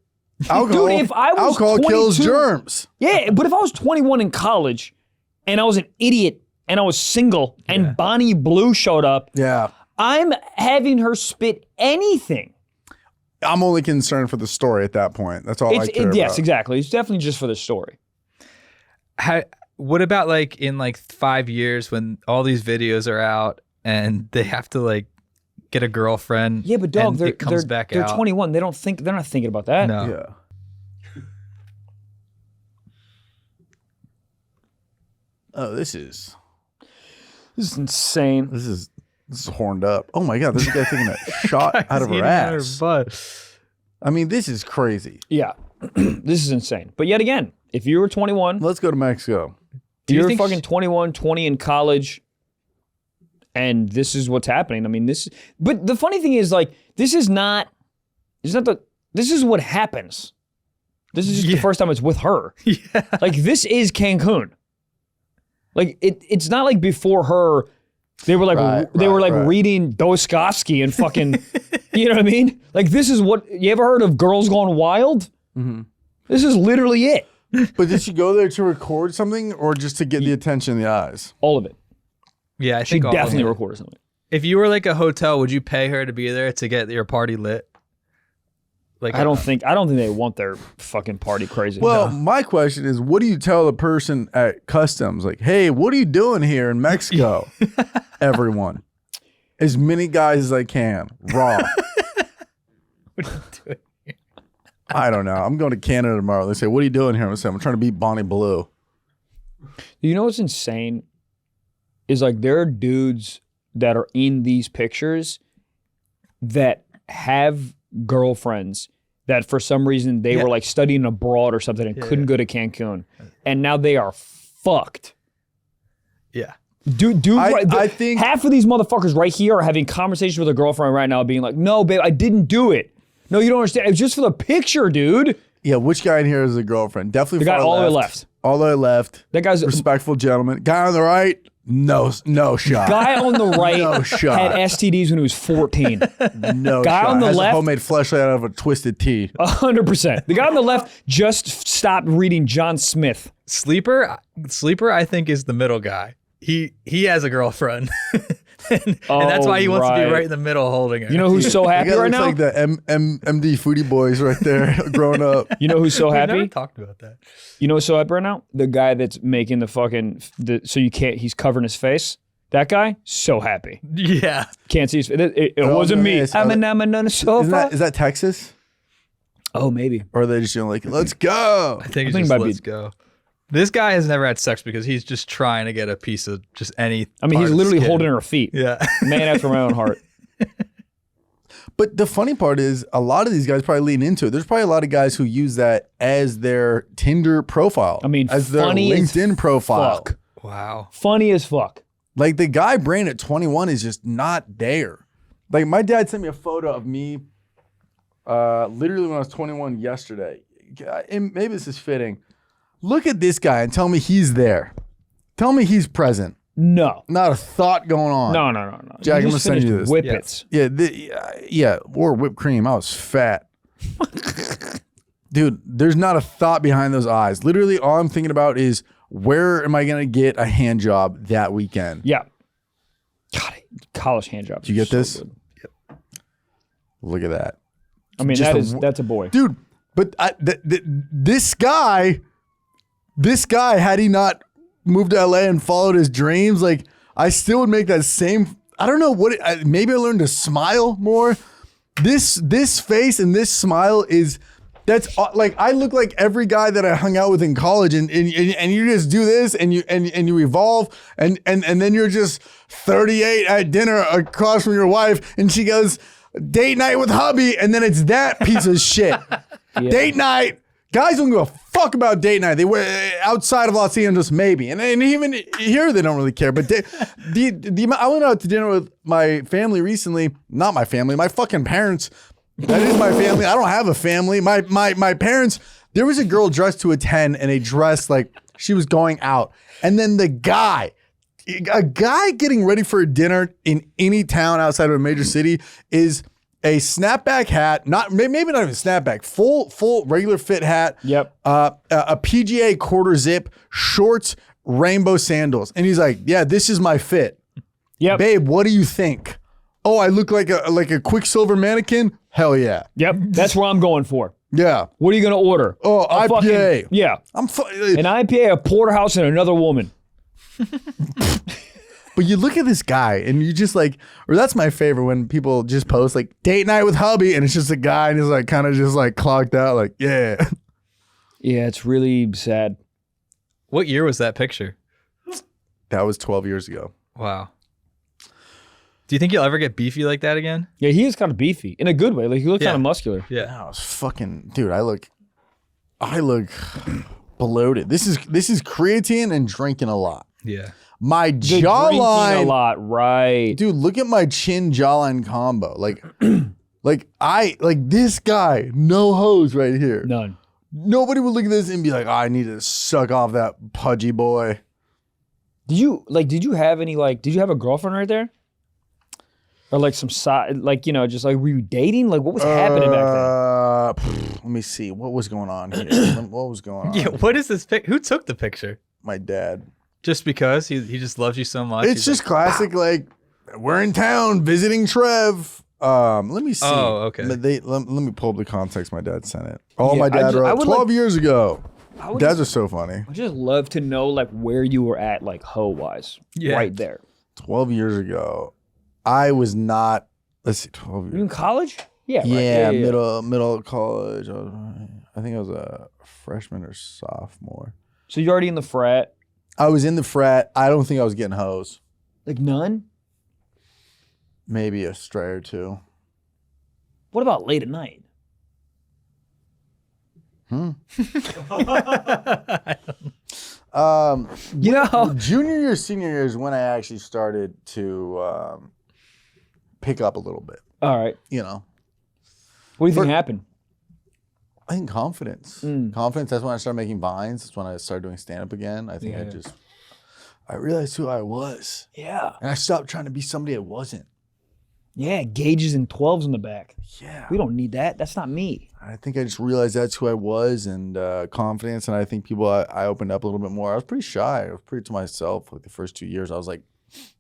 Alcohol, Dude, if I was alcohol kills 22 germs. Yeah, but if I was 21 in college and I was an idiot and I was single and Bonnie Blue showed up, Yeah. I'm having her spit anything. I'm only concerned for the story at that point. That's all I care Yes, about. exactly. It's definitely just for the story. What about like in like 5 years when all these videos are out and they have to like get a girlfriend? Yeah, but dog, and they're it comes back they're out. 21. They're not thinking about that. No. Yeah. Oh, this is This is insane. horned up. Oh my god, this is a guy taking a shot out of her ass. I mean, this is crazy. Yeah, this is insane. But yet again, if you were 21, Let's go to Mexico. you you're think fucking 21, 20 in college, and this is what's happening. I mean, but the funny thing is, like, this is what happens. This is just the first time it's with her. Yeah. Like, this is Cancun. Like, it's not like before her, they were like, Right. reading Dostoevsky and fucking, you know what I mean? Like, this is what, you ever heard of Girls Gone Wild? Mm-hmm. This is literally it. But did she go there to record something or just to get the attention in the eyes? All of it. Yeah, I She think all of definitely it. recorded something. If you were like a hotel, would you pay her to be there to get your party lit? Like I don't think they want their fucking party crazy. Well, my question is, what do you tell the person at customs? Like, hey, what are you doing here in Mexico? Everyone. As many guys as I can. Raw. What are you doing? I don't know. I'm going to Canada tomorrow. They say, what are you doing here? I'm going to say, I'm trying to beat Bonnie Blue. You know what's insane? Is like there are dudes that are in these pictures that have girlfriends that for some reason they were like studying abroad or something and couldn't go to Cancun. And now they are fucked. Yeah. I think half of these motherfuckers right here are having conversations with a girlfriend right now being like, no, babe, I didn't do it. No, you don't understand. It was just for the picture, dude. Yeah, which guy in here is a girlfriend? Definitely The guy all the way left. All the way left. That guy's Respectful gentleman. Guy on the right, no shot. guy on the right No shot. had STDs when he was 14. No guy shot. on the Has left- a homemade fleshlight out of a twisted tea. 100%. The guy on the left just stopped reading John Smith. Sleeper, I think, is the middle guy. He has a girlfriend. and that's why he wants to be right in the middle holding her. You know who's so happy That guy right looks now? like the MD Foodie Boys right there, growing up. You know who's so We've never happy? talked about that. You know who's so happy right now? The guy that's making the fucking, so you can't, he's covering his face. That guy, so happy. Yeah. Can't see his face. It Oh, wasn't me. nice. I'm on the sofa. Is that Texas? Oh, maybe. Or are they just like, let's go? I think think it's just it might be- let's go. This guy has never had sex because he's just trying to get a piece of just any. I mean, part he's of literally skin. holding her feet. Yeah. Man after my own heart. But the funny part is, a lot of these guys probably lean into it. There's probably a lot of guys who use that as their Tinder profile. I mean, as their funny as LinkedIn profile. fuck. Wow. Funny as fuck. Like the guy brain at 21 is just not there. Like my dad sent me a photo of me literally when I was 21 yesterday. And maybe this is fitting. Look at this guy and tell me he's there. Tell me he's present. No. Not a thought going on. No. Jack, I'm just gonna send you finished this. Whippets. Yeah, or whipped cream. I was fat. Dude, there's not a thought behind those eyes. Literally, all I'm thinking about is where am I going to get a hand job that weekend? Yeah. God, college hand jobs. Did you are get this? good. Look at that. I mean, Just that's a boy. Dude, but this guy, had he not moved to LA and followed his dreams, like I still would make that same. I don't know what. Maybe I learned to smile more. This face and this smile is. That's like I look like every guy that I hung out with in college, and you just do this and you evolve and then you're just 38 at dinner across from your wife, and she goes date night with hubby, and then it's that piece of shit. Yeah. Date night. Guys don't give a fuck about date night. They were outside of Los Angeles, maybe, and even here they don't really care. But I went out to dinner with my family recently. Not my family, my fucking parents. That is my family. I don't have a family. My parents. There was a girl dressed to a 10 in a dress like she was going out, and then a guy getting ready for a dinner in any town outside of a major city is a snapback hat, maybe not even snapback, full regular fit hat. Yep. A PGA quarter zip, shorts, rainbow sandals, and he's like, "Yeah, this is my fit." Yep. Babe, what do you think? Oh, I look like a Quicksilver mannequin? Hell yeah. Yep. That's what I'm going for. Yeah. What are you gonna order? Oh, A IPA. Yeah. I'm An IPA, a porterhouse, and another woman. But you look at this guy and you just like, or that's my favorite when people just post like date night with hubby and it's just a guy and he's like kind of just like clocked out like, yeah. Yeah, it's really sad. What year was that picture? That was 12 years ago. Wow. Do you think you'll ever get beefy like that again? Yeah, he is kind of beefy in a good way. Like he looks Yeah. kind of muscular. Yeah. I was fucking, dude, I look bloated. This is creatine and drinking a lot. Yeah. My The drinking a jawline, lot, right? dude, look at my chin jawline combo. Like, like this guy, no hose right here. None. Nobody would look at this and be like, oh, I need to suck off that pudgy boy. Did you have a girlfriend right there? Or like some side, like, you know, just like, were you dating? Like, what was happening back then? Let me see. What was going on here? What was going on? Yeah. What is this pic? Who took the picture? My dad. Just because he just loves you so much? It's He's just like, classic, like, we're in town visiting Trev. Let me see. Oh, okay. Let me pull up the context my dad sent it. Oh, Yeah, my I dad I wrote would 12 years ago. I would Dads are so funny. I just love to know like where you were at, like hoe wise. Yeah. Right there. 12 years ago. I was not, let's see, 12 Were years. you in college? Yeah, right. Yeah, middle college. I think I was a freshman or sophomore. So you're already in the frat? I was in the frat. I don't think I was getting hoes. Like none? Maybe a stray or two. What about late at night? You know, Junior year, senior year is when I actually started to pick up a little bit. all right. You know, What do you think happened? I think confidence. Confidence. That's when I started making vines. That's when I started doing stand up again. I think I realized who I was, Yeah. and I stopped trying to be somebody I wasn't. Yeah, gauges and 12s in the back. Yeah. We don't need that. That's not me. I think I just realized that's who I was, and confidence. And I think I opened up a little bit more. I was pretty shy. I was pretty to myself. Like the first 2 years, I was like,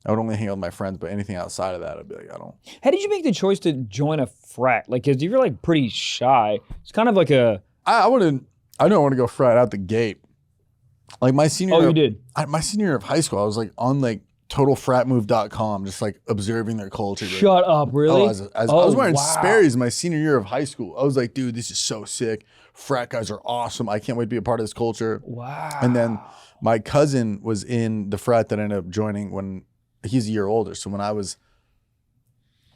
I would only hang out with my friends, but anything outside of that, I'd be like, I don't. How did you make the choice to join a frat? Like, cause you're like pretty shy. It's kind of like a. I don't want to go frat out the gate. Like my senior. Oh, you did. My senior year of high school, I was like on like totalfratmove.com, just like observing their culture. Shut up, really? I was wearing Sperry's my senior year of high school. I was like, dude, this is so sick. Frat guys are awesome. I can't wait to be a part of this culture. Wow. And then my cousin was in the frat that I ended up joining when he's a year older. So when I was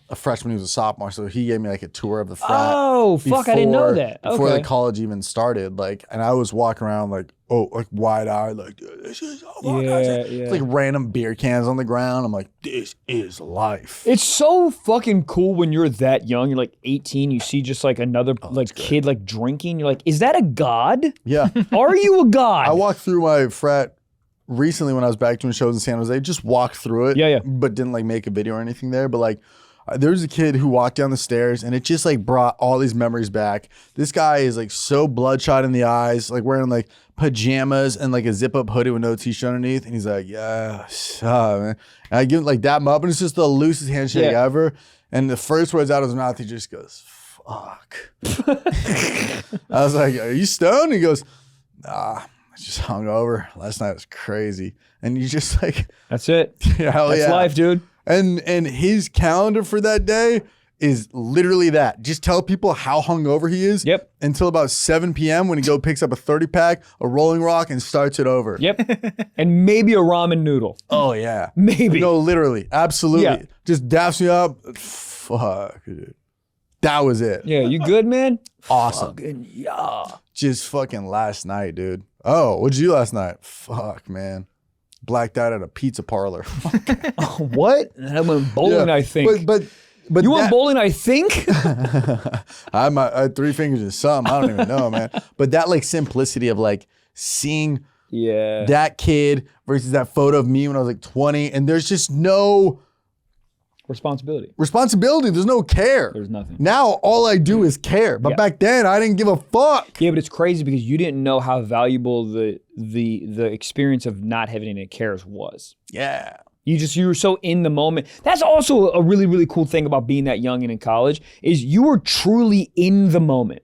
a freshman, he was a sophomore. So he gave me like a tour of the frat. Oh, fuck, I didn't know that. Before Okay. the college even started. Like, and I was walking around like wide eyed, like, dude, this is It's like random beer cans on the ground. I'm like, this is life. It's so fucking cool when you're that young. You're like 18. You see just like another like kid like drinking. You're like, is that a god? Yeah. Are you a god? I walked through my frat recently when I was back doing shows in San Jose. Just walked through it. Yeah. But didn't like make a video or anything there. But like, there was a kid who walked down the stairs and it just like brought all these memories back. This guy is like so bloodshot in the eyes, like wearing like pajamas and like a zip up hoodie with no t-shirt underneath. And he's like, yeah, man. And I give him like dap him up and it's just the loosest handshake ever. And the first words out of his mouth, he just goes, fuck. I was like, are you stoned? He goes, nah, I just hung over. Last night was crazy. And you just like, That's it. hell That's life, dude. And his calendar for that day is literally that. Just tell people how hungover he is. Yep. Until about 7 p.m. when he picks up a 30-pack, a Rolling Rock, and starts it over. Yep. And maybe a ramen noodle. Oh, yeah. Maybe. No, literally. Absolutely. Yeah. Just daps me up. Fuck, dude. That was it. Yeah, you good, man? Awesome. Fucking yeah. Just fucking last night, dude. Oh, what'd you do last night? Fuck, man. Blacked out at a pizza parlor. What? I went bowling, I think. But you went bowling, I think? I had 3 fingers in something. I don't even know, man. But that like simplicity of like seeing that kid versus that photo of me when I was like 20, and there's just no responsibility. There's no care. There's nothing. Now all I do is care. But back then I didn't give a fuck. Yeah, but it's crazy because you didn't know how valuable the experience of not having any cares was. Yeah. You were so in the moment. That's also a really, really cool thing about being that young and in college is you were truly in the moment.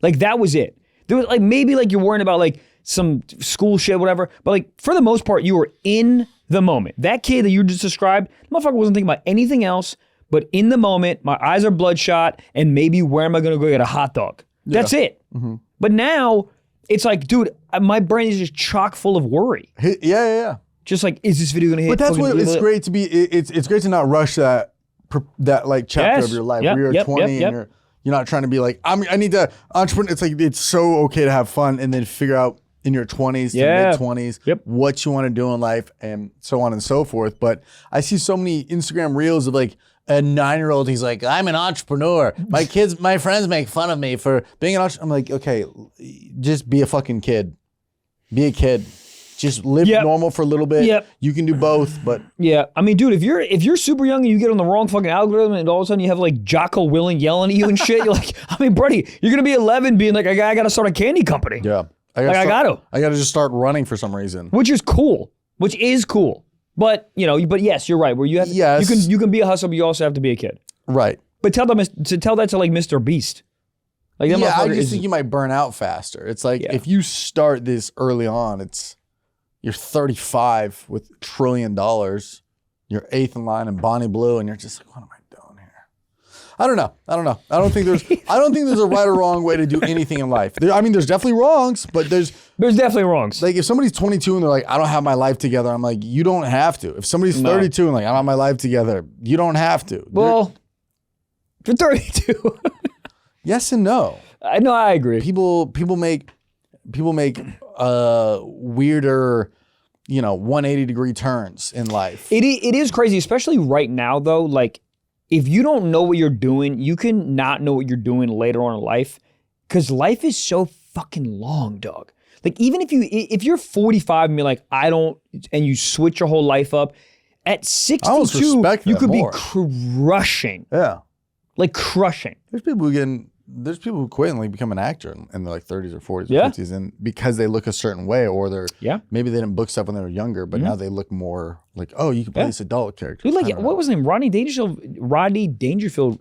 Like that was it. There was like maybe like you're worrying about like some school shit, whatever. But like for the most part, you were in the moment. That kid that you just described, the motherfucker wasn't thinking about anything else, but in the moment, my eyes are bloodshot, and maybe where am I gonna go get a hot dog? That's it. Mm-hmm. But now it's like, dude, my brain is just chock full of worry. Yeah. Just like, is this video gonna hit? But that's what it's great to be. It's great to not rush that like chapter of your life where you're 20 and you're not trying to be like I need to entrepreneur. It's like it's so okay to have fun and then figure out in your 20s to mid 20s what you want to do in life and so on and so forth. But I see so many Instagram reels of like a 9-year-old. He's like, I'm an entrepreneur. My friends make fun of me for being an entrepreneur. I'm like, okay, just be a fucking kid. Be a kid. Just live normal for a little bit. You can do both, but I mean, dude, if you're super young and you get on the wrong fucking algorithm and all of a sudden you have like Jocko Willing yelling at you and shit, you're like, I mean, buddy, you're gonna be 11 being like, I gotta start a candy company. Yeah, I gotta just start running for some reason, which is cool. But yes, you're right. Where you have you can be a hustler, but you also have to be a kid. Right. But tell that to like Mr. Beast. Like that I just think you might burn out faster. It's like if you start this early on, you're 35 with $1 trillion, you're 8th in line in Bonnie Blue, and you're just like, what am I doing here? I don't know. I don't think there's a right or wrong way to do anything in life. There's definitely wrongs, but there's definitely wrongs. like if somebody's 22 and they're like, I don't have my life together, I'm like, you don't have to. If somebody's 32 and like, I don't have my life together, you don't have to. Well, for 32. Yes and no. I know, I agree. People make weirder, 180-degree turns in life. It is crazy, especially right now though. Like, if you don't know what you're doing, you can not know what you're doing later on in life, because life is so fucking long, dog. Like, even if you're 45 and you're like, I don't, and you switch your whole life up, at 62 you could be crushing. Yeah, like crushing. There's people who quit and like become an actor in their like 30s or 40s or 50s, and because they look a certain way, or maybe they didn't book stuff when they were younger, but now they look more like, oh, you can play this adult character. Dude, like, what was his name? Rodney Dangerfield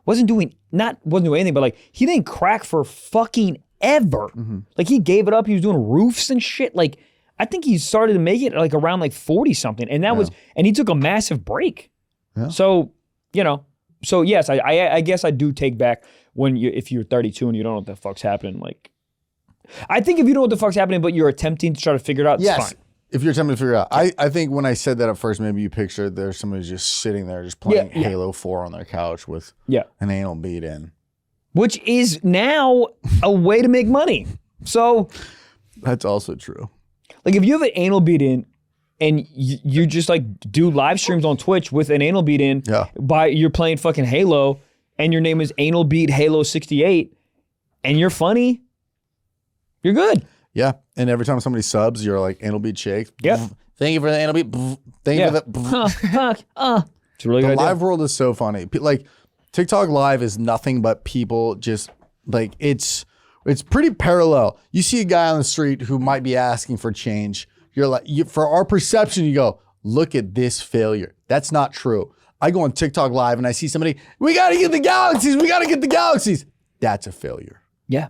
wasn't doing anything, but like he didn't crack for fucking ever. Like, he gave it up. He was doing roofs and shit. Like, I think he started to make it like around like 40 something, and that was, and he took a massive break. Yeah. So yes, I guess I do take back if you're 32 and you don't know what the fuck's happening. Like, I think if you know what the fuck's happening, but you're attempting to try to figure it out, it's fine. If you're attempting to figure it out. I think when I said that at first, maybe you pictured there's somebody just sitting there just playing Halo 4 on their couch with an anal bead in. Which is now a way to make money. So that's also true. Like, if you have an anal bead in and you just like do live streams on Twitch with an anal bead in, you're playing fucking Halo, and your name is Anal Bead Halo 68, and you're funny, you're good. Yeah, and every time somebody subs, you're like, anal bead shake. Yep. Thank you for the anal bead. Thank you for that. It's a really good idea. The live world is so funny. Like, TikTok Live is nothing but people just like, it's pretty parallel. You see a guy on the street who might be asking for change. You're like, for our perception, you go, look at this failure. That's not true. I go on TikTok Live and I see somebody, we got to get the galaxies. We got to get the galaxies. That's a failure. Yeah.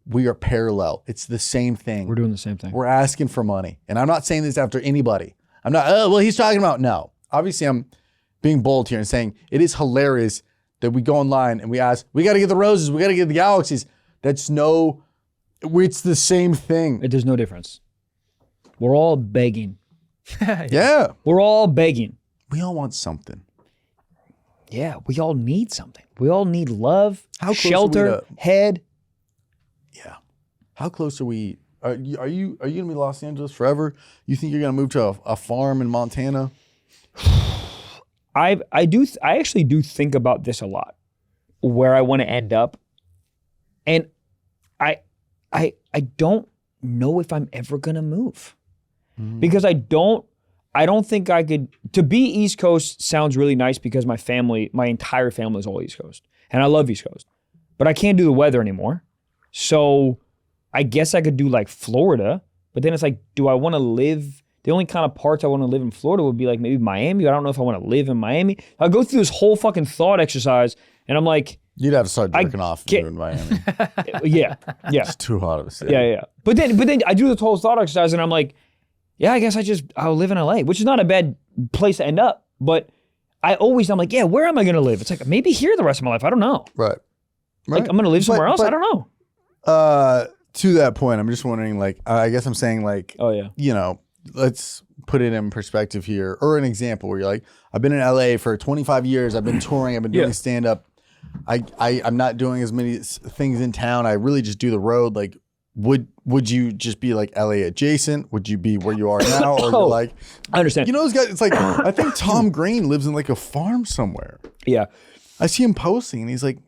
We are parallel. It's the same thing. We're doing the same thing. We're asking for money. And I'm not saying this after anybody. I'm not, well, he's talking about, no. Obviously, I'm being bold here and saying it is hilarious that we go online and we ask, we got to get the roses. We got to get the galaxies. It's the same thing. There's no difference. We're all begging. Yeah. We're all begging. We all want something. Yeah, we all need something. We all need love, shelter, head. Yeah. How close are we? Are you gonna be in Los Angeles forever? You think you're gonna move to a farm in Montana? I actually do think about this a lot, where I want to end up, and I don't know if I'm ever gonna move, because I don't think I could. To be East Coast sounds really nice because my entire family is all East Coast, and I love East Coast, but I can't do the weather anymore. So I guess I could do like Florida, but then it's like, do I want to live? The only kind of parts I want to live in Florida would be like maybe Miami. I don't know if I want to live in Miami. I'll go through this whole fucking thought exercise, and I'm like, you'd have to start jerking off in Miami. Yeah. It's too hot of a city. Yeah. But then I do this whole thought exercise, and I'm like, yeah, I guess I'll live in LA, which is not a bad place to end up. But I'm like, yeah, where am I going to live? It's like, maybe here the rest of my life. I don't know. Right. Like, I'm going to live somewhere else. I don't know. To that point, I'm just wondering, like, I guess I'm saying, like, oh yeah, let's put it in perspective here, or an example where you're like, I've been in LA for 25 years. I've been touring. I've been doing stand up. I'm not doing as many things in town. I really just do the road. Like, would you just be like LA adjacent? Would you be where you are now? Or you're like, I understand. Those guys, it's like, I think Tom Green lives in like a farm somewhere. Yeah. I see him posting and he's like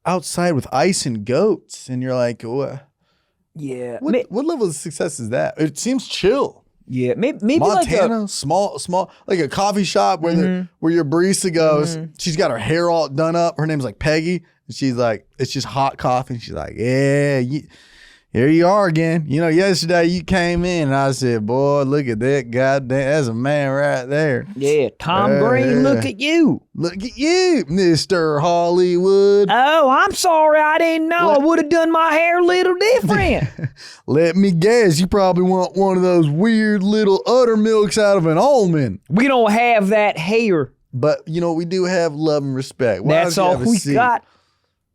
outside with ice and goats. And you're like, what? Yeah. What level of success is that? It seems chill. Yeah. Maybe Montana, like small, like a coffee shop where where your barista goes. She's got her hair all done up. Her name's like Peggy. And she's like, it's just hot coffee. And she's like, yeah, here you are again. Yesterday you came in and I said, boy, look at that. Goddamn, that's a man right there. Yeah, Tom Green, look at you. Look at you, Mr. Hollywood. Oh, I'm sorry. I didn't know. I would have done my hair a little different. Let me guess. You probably want one of those weird little udder milks out of an almond. We don't have that hair. But you know, we do have love and respect. Why That's don't you all have a we seat? got.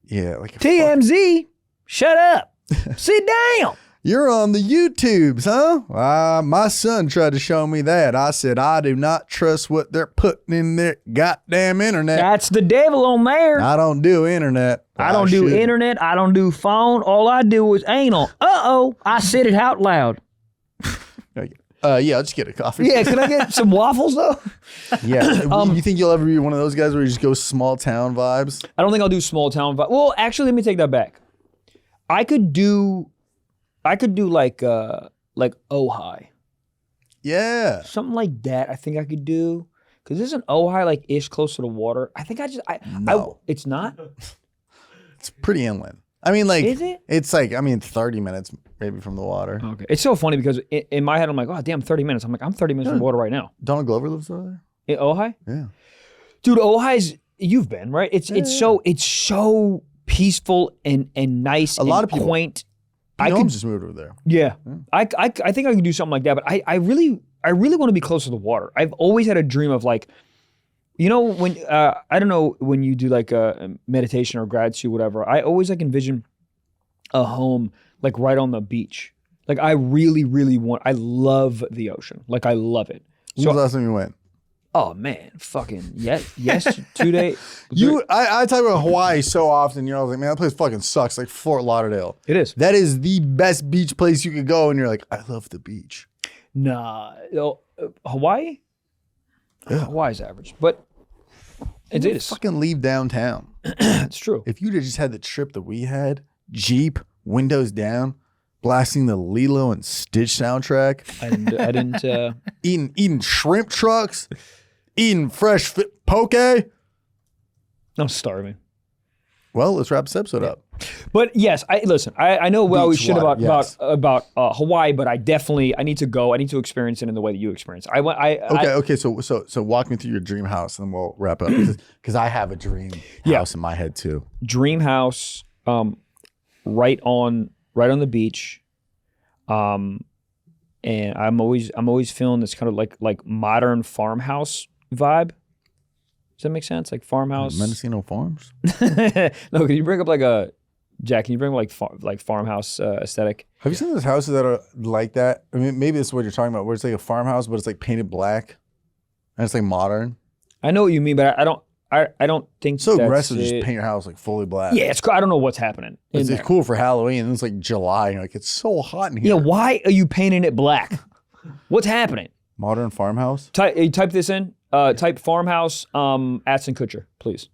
Yeah, like TMZ, shut up. Sit down. You're on the YouTubes, huh? My son tried to show me that. I said, I do not trust what they're putting in their goddamn internet. That's the devil on there. I don't do internet. I don't do should. internet. I don't do phone. All I do is anal. I said it out loud. Yeah, I'll just get a coffee. Yeah, can I get some waffles though? Yeah. You think you'll ever be one of those guys where you just go small town vibes? I don't think I'll do small town. Well, actually, let me take that back. I could do like Ojai. Yeah. Something like that. I think I could do. Cause isn't Ojai like ish close to the water? I think No. it's not. It's pretty inland. I mean, like, Is it? It's like, 30 minutes maybe from the water. Okay. It's so funny because in my head I'm like, oh damn, 30 minutes. I'm like, I'm 30 minutes from the water right now. Donald Glover lives over there? In Ojai? Yeah. Dude, Ojai's you've been, right? It's so peaceful and nice. A lot of people. Quaint. I could just moved over there. Yeah. I think I could do something like that, but I really want to be close to the water. I've always had a dream of like, you know, when I don't know when you do like a meditation or gratitude, whatever. I always like envision a home like right on the beach. Like I really want. I love the ocean. Like I love it. When was the last time you went? Oh man, fucking yes, 2 days. I talk about Hawaii so often. You know, I was like, man, that place fucking sucks. Like Fort Lauderdale. It is. That is the best beach place you could go, and you're like, I love the beach. Nah, Hawaii. Yeah. Hawaii's average, but it is. Fucking leave downtown. It's true. If you'd have just had the trip that we had, Jeep, windows down, blasting the Lilo and Stitch soundtrack, I didn't. eating shrimp trucks, eating fresh poke. I'm starving. Well, let's wrap this episode up. But yes, I know we always Beach shit water, yes. about Hawaii, but I need to go. I need to experience it in the way that you experience it. Okay. So walk me through your dream house, and then we'll wrap up. Because I have a dream house in my head too. Dream house, right on the beach, and I'm always feeling this kind of like modern farmhouse vibe. Does that make sense? Like farmhouse. Mendocino Farms. No, can you bring up Jack? Can you bring up like farmhouse aesthetic? Have you seen those houses that are like that? I mean, maybe this is what you're talking about, where it's like a farmhouse, but it's like painted black, and it's like modern. I know what you mean, but I don't think So that's aggressive, just it. paint your house like fully black. Yeah, it's cool. I don't know what's happening. It's cool for Halloween, and it's like July, and you're like, it's so hot in here. Yeah, why are you painting it black? What's happening? Modern farmhouse. Type this in. Type farmhouse. Aston Kutcher, please.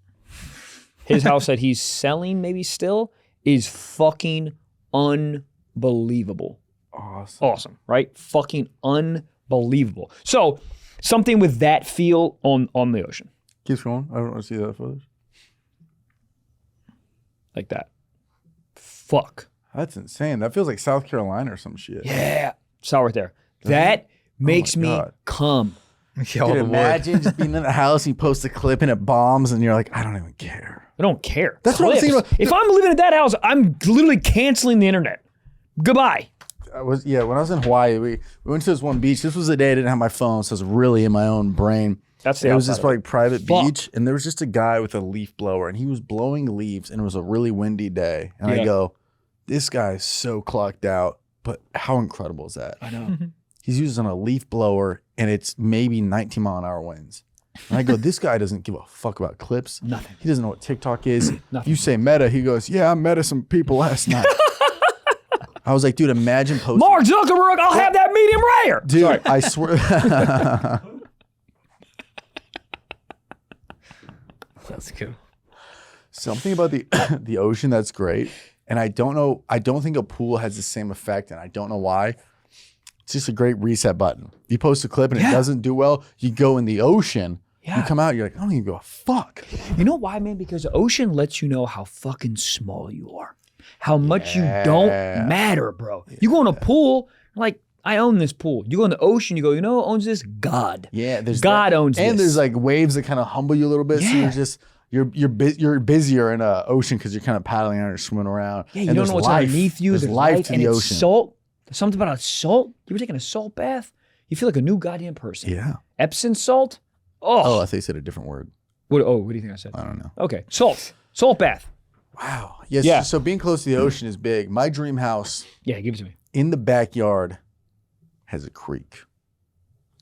His house that he's selling, maybe still, is fucking unbelievable. Awesome, right? Fucking unbelievable. So something with that feel on the ocean, Keep going. I don't want to see that footage. like that. Fuck. That's insane. That feels like South Carolina or some shit. Yeah. Saw right there. That makes me God. come. Yeah, all Dude, the wood. imagine just being in the house, you post a clip and it bombs, and you're like, I don't even care. I don't care. That's what I'm Clips. thinking about. If I'm living at that house, I'm literally canceling the internet. Goodbye. When I was in Hawaii, we went to this one beach. This was the day I didn't have my phone, so I was really in my own brain. That's the It was outside this of it. like private Fuck. beach, and there was just a guy with a leaf blower, and he was blowing leaves, and it was a really windy day. And Yeah. I go, this guy is so clocked out, but how incredible is that? I know. He's using a leaf blower, and it's maybe 19-mile-an-hour winds. And I go, this guy doesn't give a fuck about clips. Nothing. He doesn't know what TikTok is. Nothing. You say meta, he goes, yeah, I met some people last night. I was like, dude, imagine posting. Mark Zuckerberg, I'll have that medium rare. Dude, I swear. That's cool. Something about the ocean that's great. And I don't think a pool has the same effect, and I don't know why. It's just a great reset button. You post a clip and it doesn't do well, you go in the ocean, you come out, you're like, I don't even give a fuck. You know why, man? Because the ocean lets you know how fucking small you are. How much you don't matter, bro. You go in a pool, like, I own this pool. You go in the ocean, you go, you know who owns this? God. Yeah, there's God owns this. And there's like waves that kind of humble you a little bit. So Yeah. you're just you're busier in a ocean because you're kind of paddling around or swimming around. Yeah, you And don't there's know what's life. underneath you. There's life to and the it's ocean. salt. There's something about a salt. You ever taken a salt bath? You feel like a new goddamn person. Yeah. Epsom salt? Oh, I thought you said a different word. What do you think I said? I don't know. Okay, salt bath. Wow. Yes. Yeah. So being close to the ocean is big. My dream house Yeah, give it to me. in the backyard has a creek.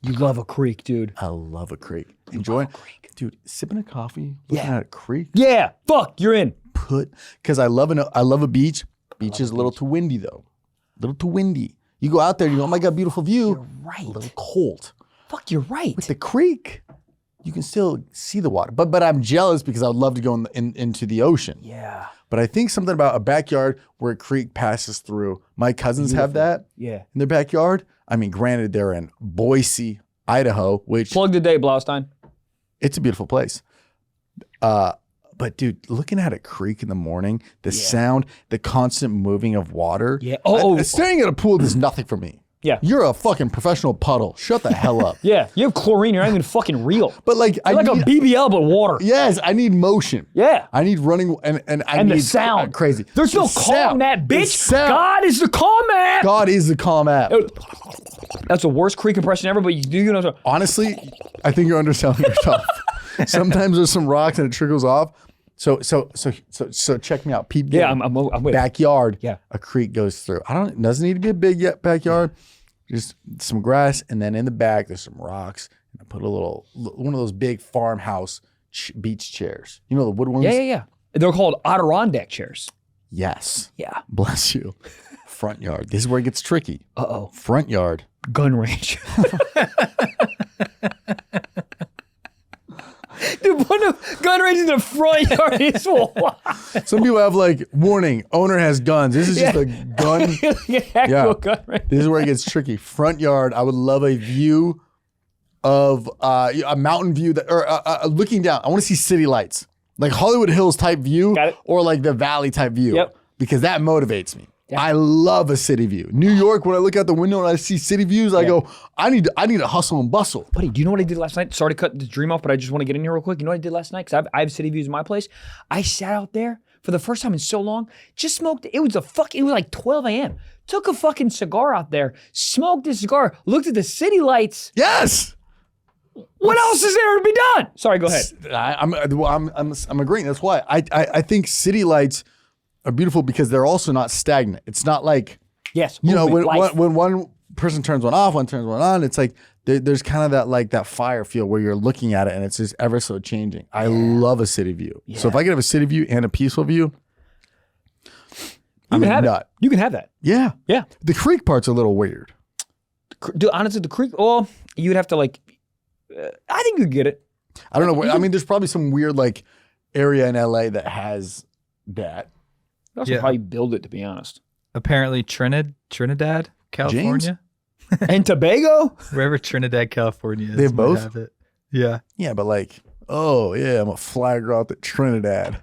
You love a creek, dude. I love a creek. Enjoying, dude, sipping a coffee, looking at a creek. Yeah, fuck, you're in. Because I love a beach. Beach is a little too windy though. A little too windy. You go out there, you go, oh my God, beautiful view. You're right. A little cold. Fuck, you're right. With the creek, you can still see the water. But I'm jealous because I would love to go into the ocean. Yeah. But I think something about a backyard where a creek passes through. My cousins have that Yeah. in their backyard. I mean, granted, they're in Boise, Idaho, which Plug the day, Blaustein. it's a beautiful place. But dude, looking at a creek in the morning, the sound, the constant moving of water. Yeah. Staring at a pool is nothing for me. Yeah. You're a fucking professional puddle. Shut the hell up. Yeah, you have chlorine. You're not even fucking real. But like, You're like a BBL, but water. Yes, I need motion. Yeah. I need running and I need the sound. crazy. There's no The calm sound. that The bitch. sound. God is the calm app. God is the calm app. That's the worst creek impression ever, but you know. Honestly, I think you're underselling yourself. Sometimes there's some rocks and it trickles off. So check me out. Peep game. Yeah, I'm with it. Backyard. Yeah. A creek goes through. It doesn't need to be a big backyard. Just some grass, and then in the back there's some rocks. And I put one of those big farmhouse beach chairs. You know the wood ones? Yeah. They're called Adirondack chairs. Yes. Yeah. Bless you. Front yard. This is where it gets tricky. Uh-oh. Front yard. Gun range. Dude, put a gun range in the front yard is wild. Some people have like, warning, owner has guns. This is just a gun. Actual gun range. This is where it gets tricky. Front yard, I would love a view of a mountain view or looking down. I want to see city lights, like Hollywood Hills type view, Got it. or like the valley type view. Yep. Because that motivates me. Yeah. I love a city view. New York, when I look out the window and I see city views, I go, I need to hustle and bustle. Buddy, do you know what I did last night? Sorry to cut the dream off, but I just want to get in here real quick. You know what I did last night? Because I have city views in my place. I sat out there for the first time in so long, just smoked. It was like 12 a.m. Took a fucking cigar out there, smoked a cigar, looked at the city lights. Yes. What else is there to be done? Sorry, go ahead. I'm agreeing. That's why I think city lights are beautiful because they're also not stagnant. It's not like, Yes. you know, movement, when one person turns one off, one turns one on, it's like there's kind of that fire feel where you're looking at it and it's just ever so changing. I love a city view. Yeah. So if I could have a city view and a peaceful view, I'm can a have nut. it. You can have that. Yeah. Yeah. The creek part's a little weird. Dude, honestly, the creek, you'd have to I think you'd get it. I don't know. I mean, there's probably some weird like area in LA that has that. You also probably build it, to be honest. Apparently Trinidad, California. And Tobago? Wherever Trinidad, California is. They might both? have it. Yeah. Yeah, but like, oh yeah, I'm a fly girl out at Trinidad.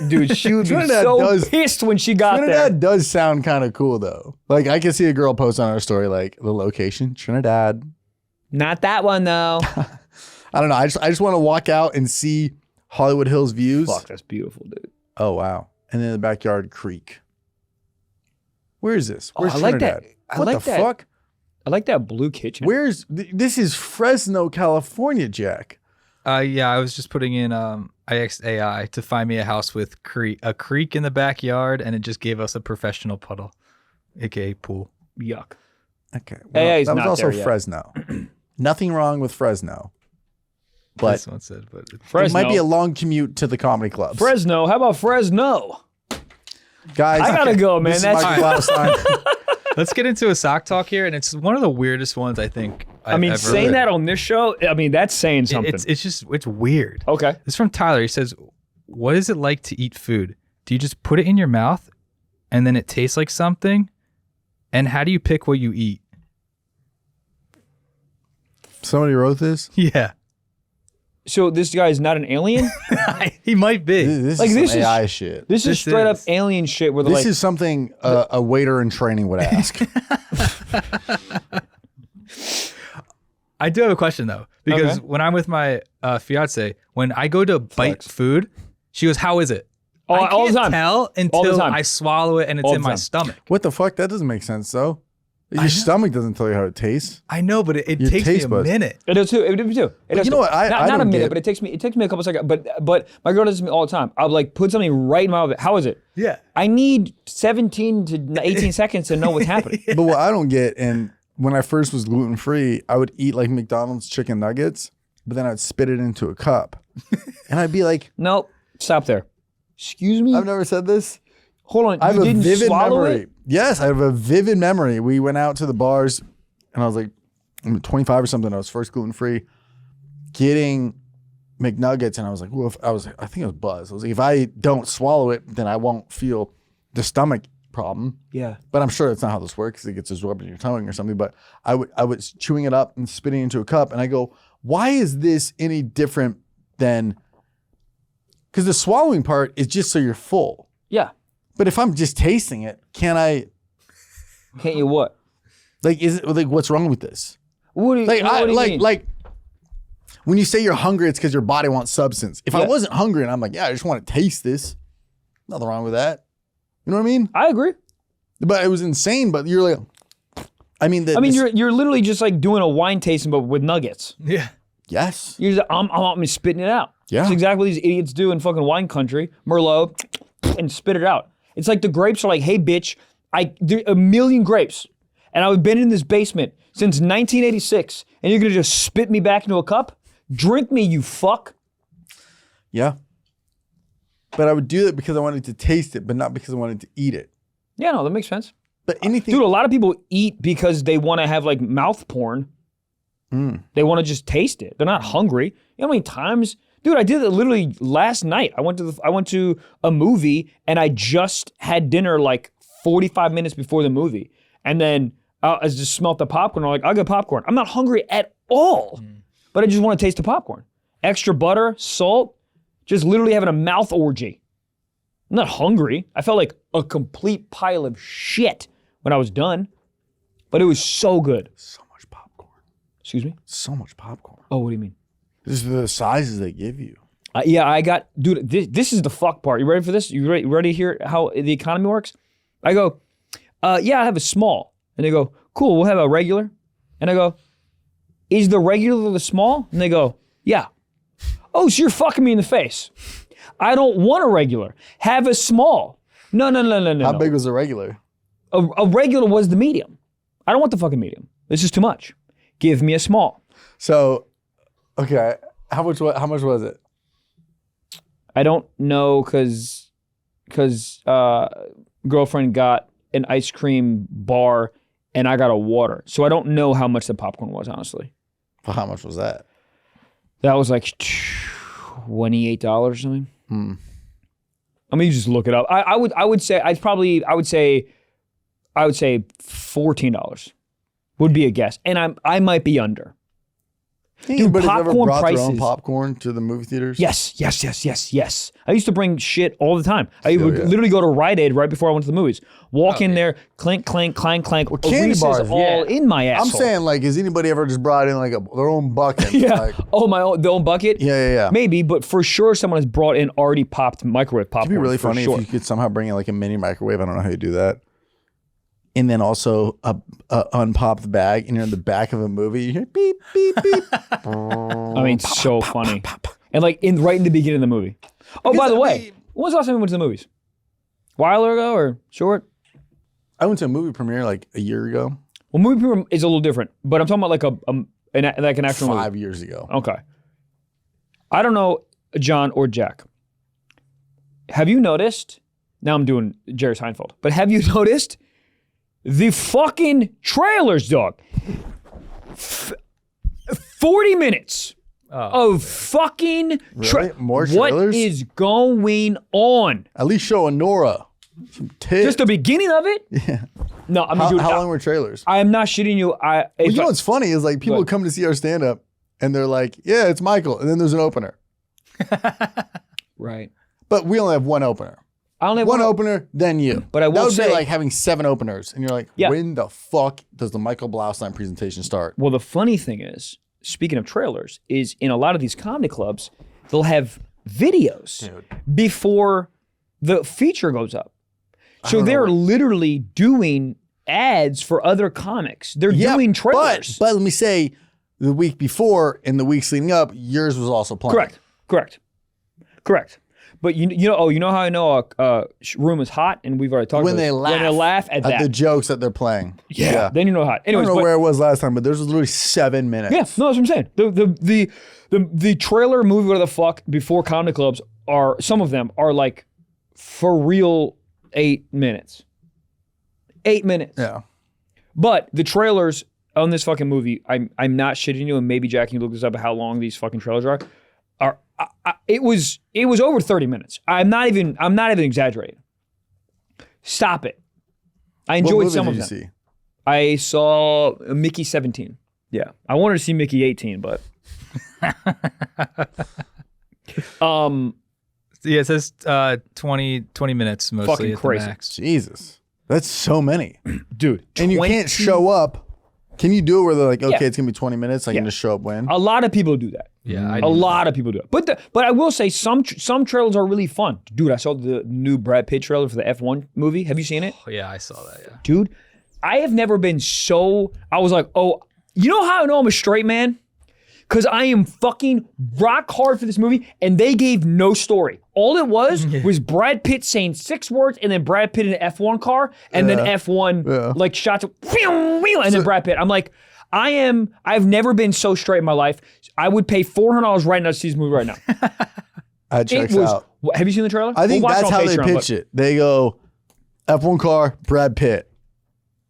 Dude, she would be Trinidad so pissed when she got Trinidad there. does sound kind of cool though. Like I can see a girl post on her story like the location, Trinidad. Not that one, though. I don't know. I just want to walk out and see Hollywood Hills views. Fuck, that's beautiful, dude. Oh wow. And then the backyard creek. Where is this? Where's I like Trinidad? that. I What like the that. fuck? I like that blue kitchen. This is Fresno, California, Jack. Yeah, I was just putting in I asked AI to find me a house with a creek in the backyard, and it just gave us a professional puddle, aka pool. Yuck. Okay. AA is that was not also there yet. Fresno. Nothing wrong with Fresno. But This one said, but it might be a long commute to the comedy clubs. Fresno. How about Fresno? Guys, I gotta go, man. this is That's Michael Blaustein. let's get into a sock talk here, and it's one of the weirdest ones I think. I've ever saying heard. that on this show, that's saying something. It's weird. Okay. It's from Tyler. He says, "What is it like to eat food? Do you just put it in your mouth, and then it tastes like something? And how do you pick what you eat?" Somebody wrote this. Yeah, So this guy is not an alien? he might be. This Like, is this some is- AI shit. This is This straight up is. alien shit where they're This like, is something a waiter in training would ask. I do have a question though, because Okay. when I'm with my fiance, when I go to bite food, she goes, "How is it?" I all the can't time. tell All the until time. I swallow it and it's All in the my time. stomach. What the fuck? That doesn't make sense though. Your stomach doesn't tell you how it tastes. I know, but it Your takes me taste a buds. minute. It does too. It does too. It does you know too. what? I not a don't minute, get- but it takes me a couple seconds. But my girl does this to me all the time. I'll like put something right in my mouth. How is it? Yeah. I need 17 to 18 seconds to know what's happening. But what I don't get, and when I first was gluten free, I would eat like McDonald's chicken nuggets, but then I'd spit it into a cup, and I'd be like, Nope. Stop there. Excuse me. I've never said this. Hold on. I have You a didn't vivid swallow memory. it? Yes, I have a vivid memory. We went out to the bars, and I was like, I'm 25 or something. I was first gluten free, getting McNuggets, and I was like, well, I think it was Buzz. I was like, if I don't swallow it, then I won't feel the stomach problem. Yeah. But I'm sure that's not how this works. It gets absorbed in your tongue or something. But I was chewing it up and spitting it into a cup, and I go, why is this any different than? Because the swallowing part is just so you're full. Yeah. But if I'm just tasting it, can I? Can't you what? Like, is it like what's wrong with this? What do you, Like, what do you mean? like when you say you're hungry, it's because your body wants substance. If I Yeah. wasn't hungry and I'm like, yeah, I just want to taste this, nothing wrong with that. You know what I mean? I agree. But it was insane. But you're like, I mean, You're literally just like doing a wine tasting, but with nuggets. Yeah. yes, You're just, I'm spitting it out. Yeah. That's exactly what these idiots do in fucking wine country, Merlot, and spit it out. It's like the grapes are like, hey, bitch, there are a million grapes, and I've been in this basement since 1986, and you're gonna just spit me back into a cup? Drink me, you fuck. yeah. But I would do that because I wanted to taste it, but not because I wanted to eat it. Yeah, no, that makes sense. But anything, Dude, a lot of people eat because they want to have like mouth porn. They want to just taste it. They're not hungry. You know how many times, dude? I did it literally last night. I went to a movie and I just had dinner like 45 minutes before the movie, and then I just smelled the popcorn. I'm like, I'll get popcorn. I'm not hungry at all, but I just want to taste the popcorn. Extra butter, salt, just literally having a mouth orgy. I'm not hungry. I felt like a complete pile of shit when I was done, but it was so good. so much popcorn. Excuse me? So much popcorn. Oh, what do you mean? This is the sizes they give you. Yeah, I got, dude, this is the fuck part. You ready for this? You ready to hear how the economy works? I go, yeah, I have a small. And they go, cool, we'll have a regular. And I go, is the regular the small? And they go, yeah. Oh, so you're fucking me in the face. I don't want a regular. Have a small. No. How big was the regular? A regular was the medium. I don't want the fucking medium. This is too much. Give me a small. So, okay, how much was it? I don't know because girlfriend got an ice cream bar and I got a water. So I don't know how much the popcorn was, honestly. Well, how much was that? That was like $28 or something. I mean, you just look it up. I would say $14 would be a guess, and I might be under. Anybody's ever popcorn brought their own prices. popcorn to the movie theaters? Yes. I used to bring shit all the time. I Still, would yeah. literally go to Rite Aid right before I went to the movies. Walk in there, clink, clank, clank. candy Reese's bars, all in my asshole. I'm saying, like, has anybody ever just brought in like their own bucket? yeah. Like, Their own bucket? yeah. Maybe, but for sure someone has brought in already popped microwave popcorn. It'd be really for funny sure. if you could somehow bring in like a mini microwave. I don't know how you do that. And then also unpop the bag, and you're in the back of a movie. You hear beep, beep, beep. I mean, so funny. And like right in the beginning of the movie. Oh, by the way, when was the last time we went to the movies? A while ago or short? I went to a movie premiere like a year ago. Well, movie premiere is a little different, but I'm talking about like an actual movie. 5 years ago. Okay. I don't know, John or Jack. Have you noticed? Now I'm doing Jerry Seinfeld, but have you noticed the fucking trailers, dog? 40 minutes of fucking Really? More What trailers? is going on? At least show Anora. Some tits. Just the beginning of it? Yeah. No, I mean, dude, how long were trailers? I am not shitting you. Well, you know what's funny is like people What? come to see our stand up and they're like, yeah, it's Michael. And then there's an opener. right. But we only have one opener. I only have One opener, then you. But I will that would say- be like having 7 openers. And you're like, Yeah. when the fuck does the Michael Blaustein presentation start? Well, the funny thing is, speaking of trailers, is in a lot of these comedy clubs, they'll have videos before the feature goes up. So they're literally doing ads for other comics. They're doing trailers. But let me say, the week before and the weeks leading up, yours was also playing. Correct. But you know how I know a room is hot, and we've already talked When about they this. laugh When they laugh at that. the jokes that they're playing. Yeah. Then you know hot. I Anyways, don't know where it was last time, but theirs was literally 7 minutes. yeah, no, that's what I'm saying. The trailer movie, whatever the fuck, before comedy clubs are, some of them are like, for real, 8 minutes. 8 minutes. Yeah. But the trailers on this fucking movie, I'm not shitting you, and maybe Jack, can you look this up at how long these fucking trailers are? It was over 30 minutes. I'm not even exaggerating. Stop it. I What enjoyed movie some did of you them. see? I saw Mickey 17. Yeah. I wanted to see Mickey 18, but Yeah, it says 20 minutes mostly. Fucking at the crazy. max. Jesus. That's so many. dude, And you can't show up. Can you do it where they're like, okay, Yeah. it's going to be 20 minutes. I can just show up when? a lot of people do that. Yeah, A lot of people do it. But I will say some trailers are really fun. Dude, I saw the new Brad Pitt trailer for the F1 movie. Have you seen it? Yeah, I saw that. Yeah. Dude, I have never been so, I was like, oh, you know how I know I'm a straight man? Because I am fucking rock hard for this movie, and they gave no story. All it was Brad Pitt saying 6 words, and then Brad Pitt in an F1 car, and then F1 like shots of, and then Brad Pitt. I'm like, I've never been so straight in my life. I would pay $400 right now to see this movie right now. It checks It was, out. have you seen the trailer? I think We'll watch that's it on how they Patreon, pitch it. They go, F1 car, Brad Pitt.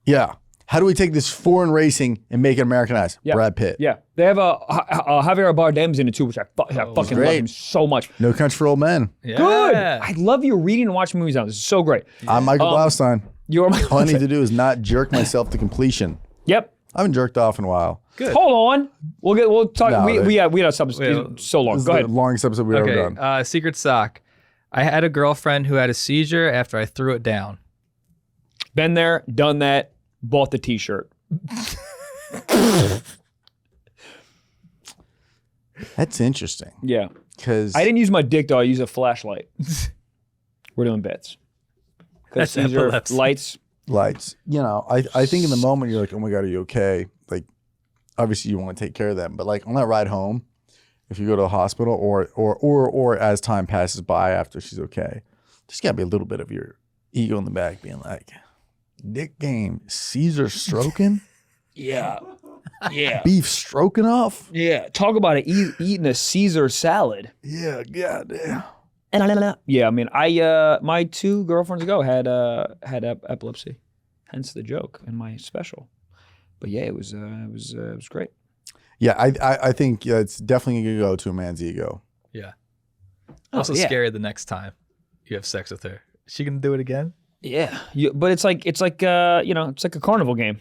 Yeah. How do we take this foreign racing and make it Americanized? Yeah. Brad Pitt. Yeah, they have a Javier Bardem's in it too, which I fucking love great. him so much. No Country for Old Men. Yeah. Good. I love you reading and watching movies now. This is so great. I'm Michael Blaustein. You're my All I need to do is not jerk myself to completion. Yep. I haven't jerked off in a while. Good. Hold on. We'll talk. No, we had something so long. This is Go the ahead. longest episode we've ever Okay. done. Secret sock. I had a girlfriend who had a seizure after I threw it down. Been there, done that, bought the t-shirt. That's interesting. Yeah. Because I didn't use my dick though. I used a flashlight. We're doing bets. Because That's these are epilepsy. lights. lights, I think in the moment you're like, oh my God, are you okay? Like, obviously you want to take care of them. But like on that ride home, if you go to the hospital or as time passes by after she's okay, there's got to be a little bit of your ego in the back being like, dick game, Caesar stroking? Yeah. Yeah. Beef stroking off? Yeah. Talk about it. Eating a Caesar salad. Yeah, goddamn. Yeah, I mean, my 2 girlfriends ago had epilepsy, hence the joke in my special. But yeah, it was great. Yeah, I think it's definitely going to go to a man's ego. Yeah. Also yeah. scary the next time you have sex with her. Is she gonna do it again? Yeah, but it's like it's like a carnival game.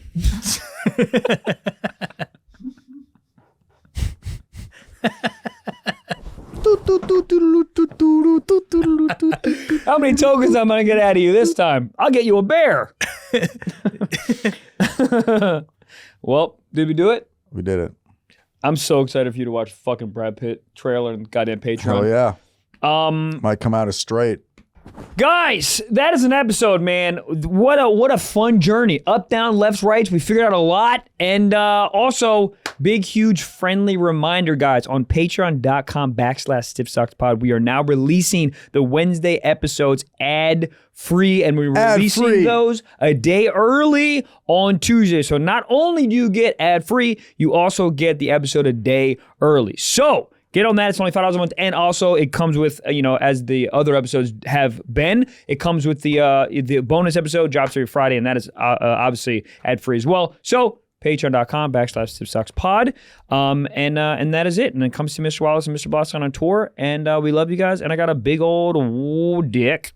How many tokens I'm gonna get out of you this time? I'll get you a bear. Well, did we do it? We did it. I'm so excited for you to watch fucking Brad Pitt trailer and goddamn Patreon. Hell yeah. Might come out as straight. Guys, that is an episode, man. What a fun journey. Up, down, lefts, rights. We figured out a lot. And also, big, huge, friendly reminder, guys, on patreon.com/stiffsockspod, we are now releasing the Wednesday episodes ad-free, and we're releasing Ad-free. those a day early on Tuesday. So not only do you get ad-free, you also get the episode a day early. So get on that. It's only $5 a month. And also it comes with, as the other episodes have been, it comes with the bonus episode, drops every Friday. And that is obviously ad-free as well. So patreon.com/stiffsockspod. And that is it. And then come see Mr. Wallace and Mr. Boston on tour. And we love you guys. And I got a big old dick.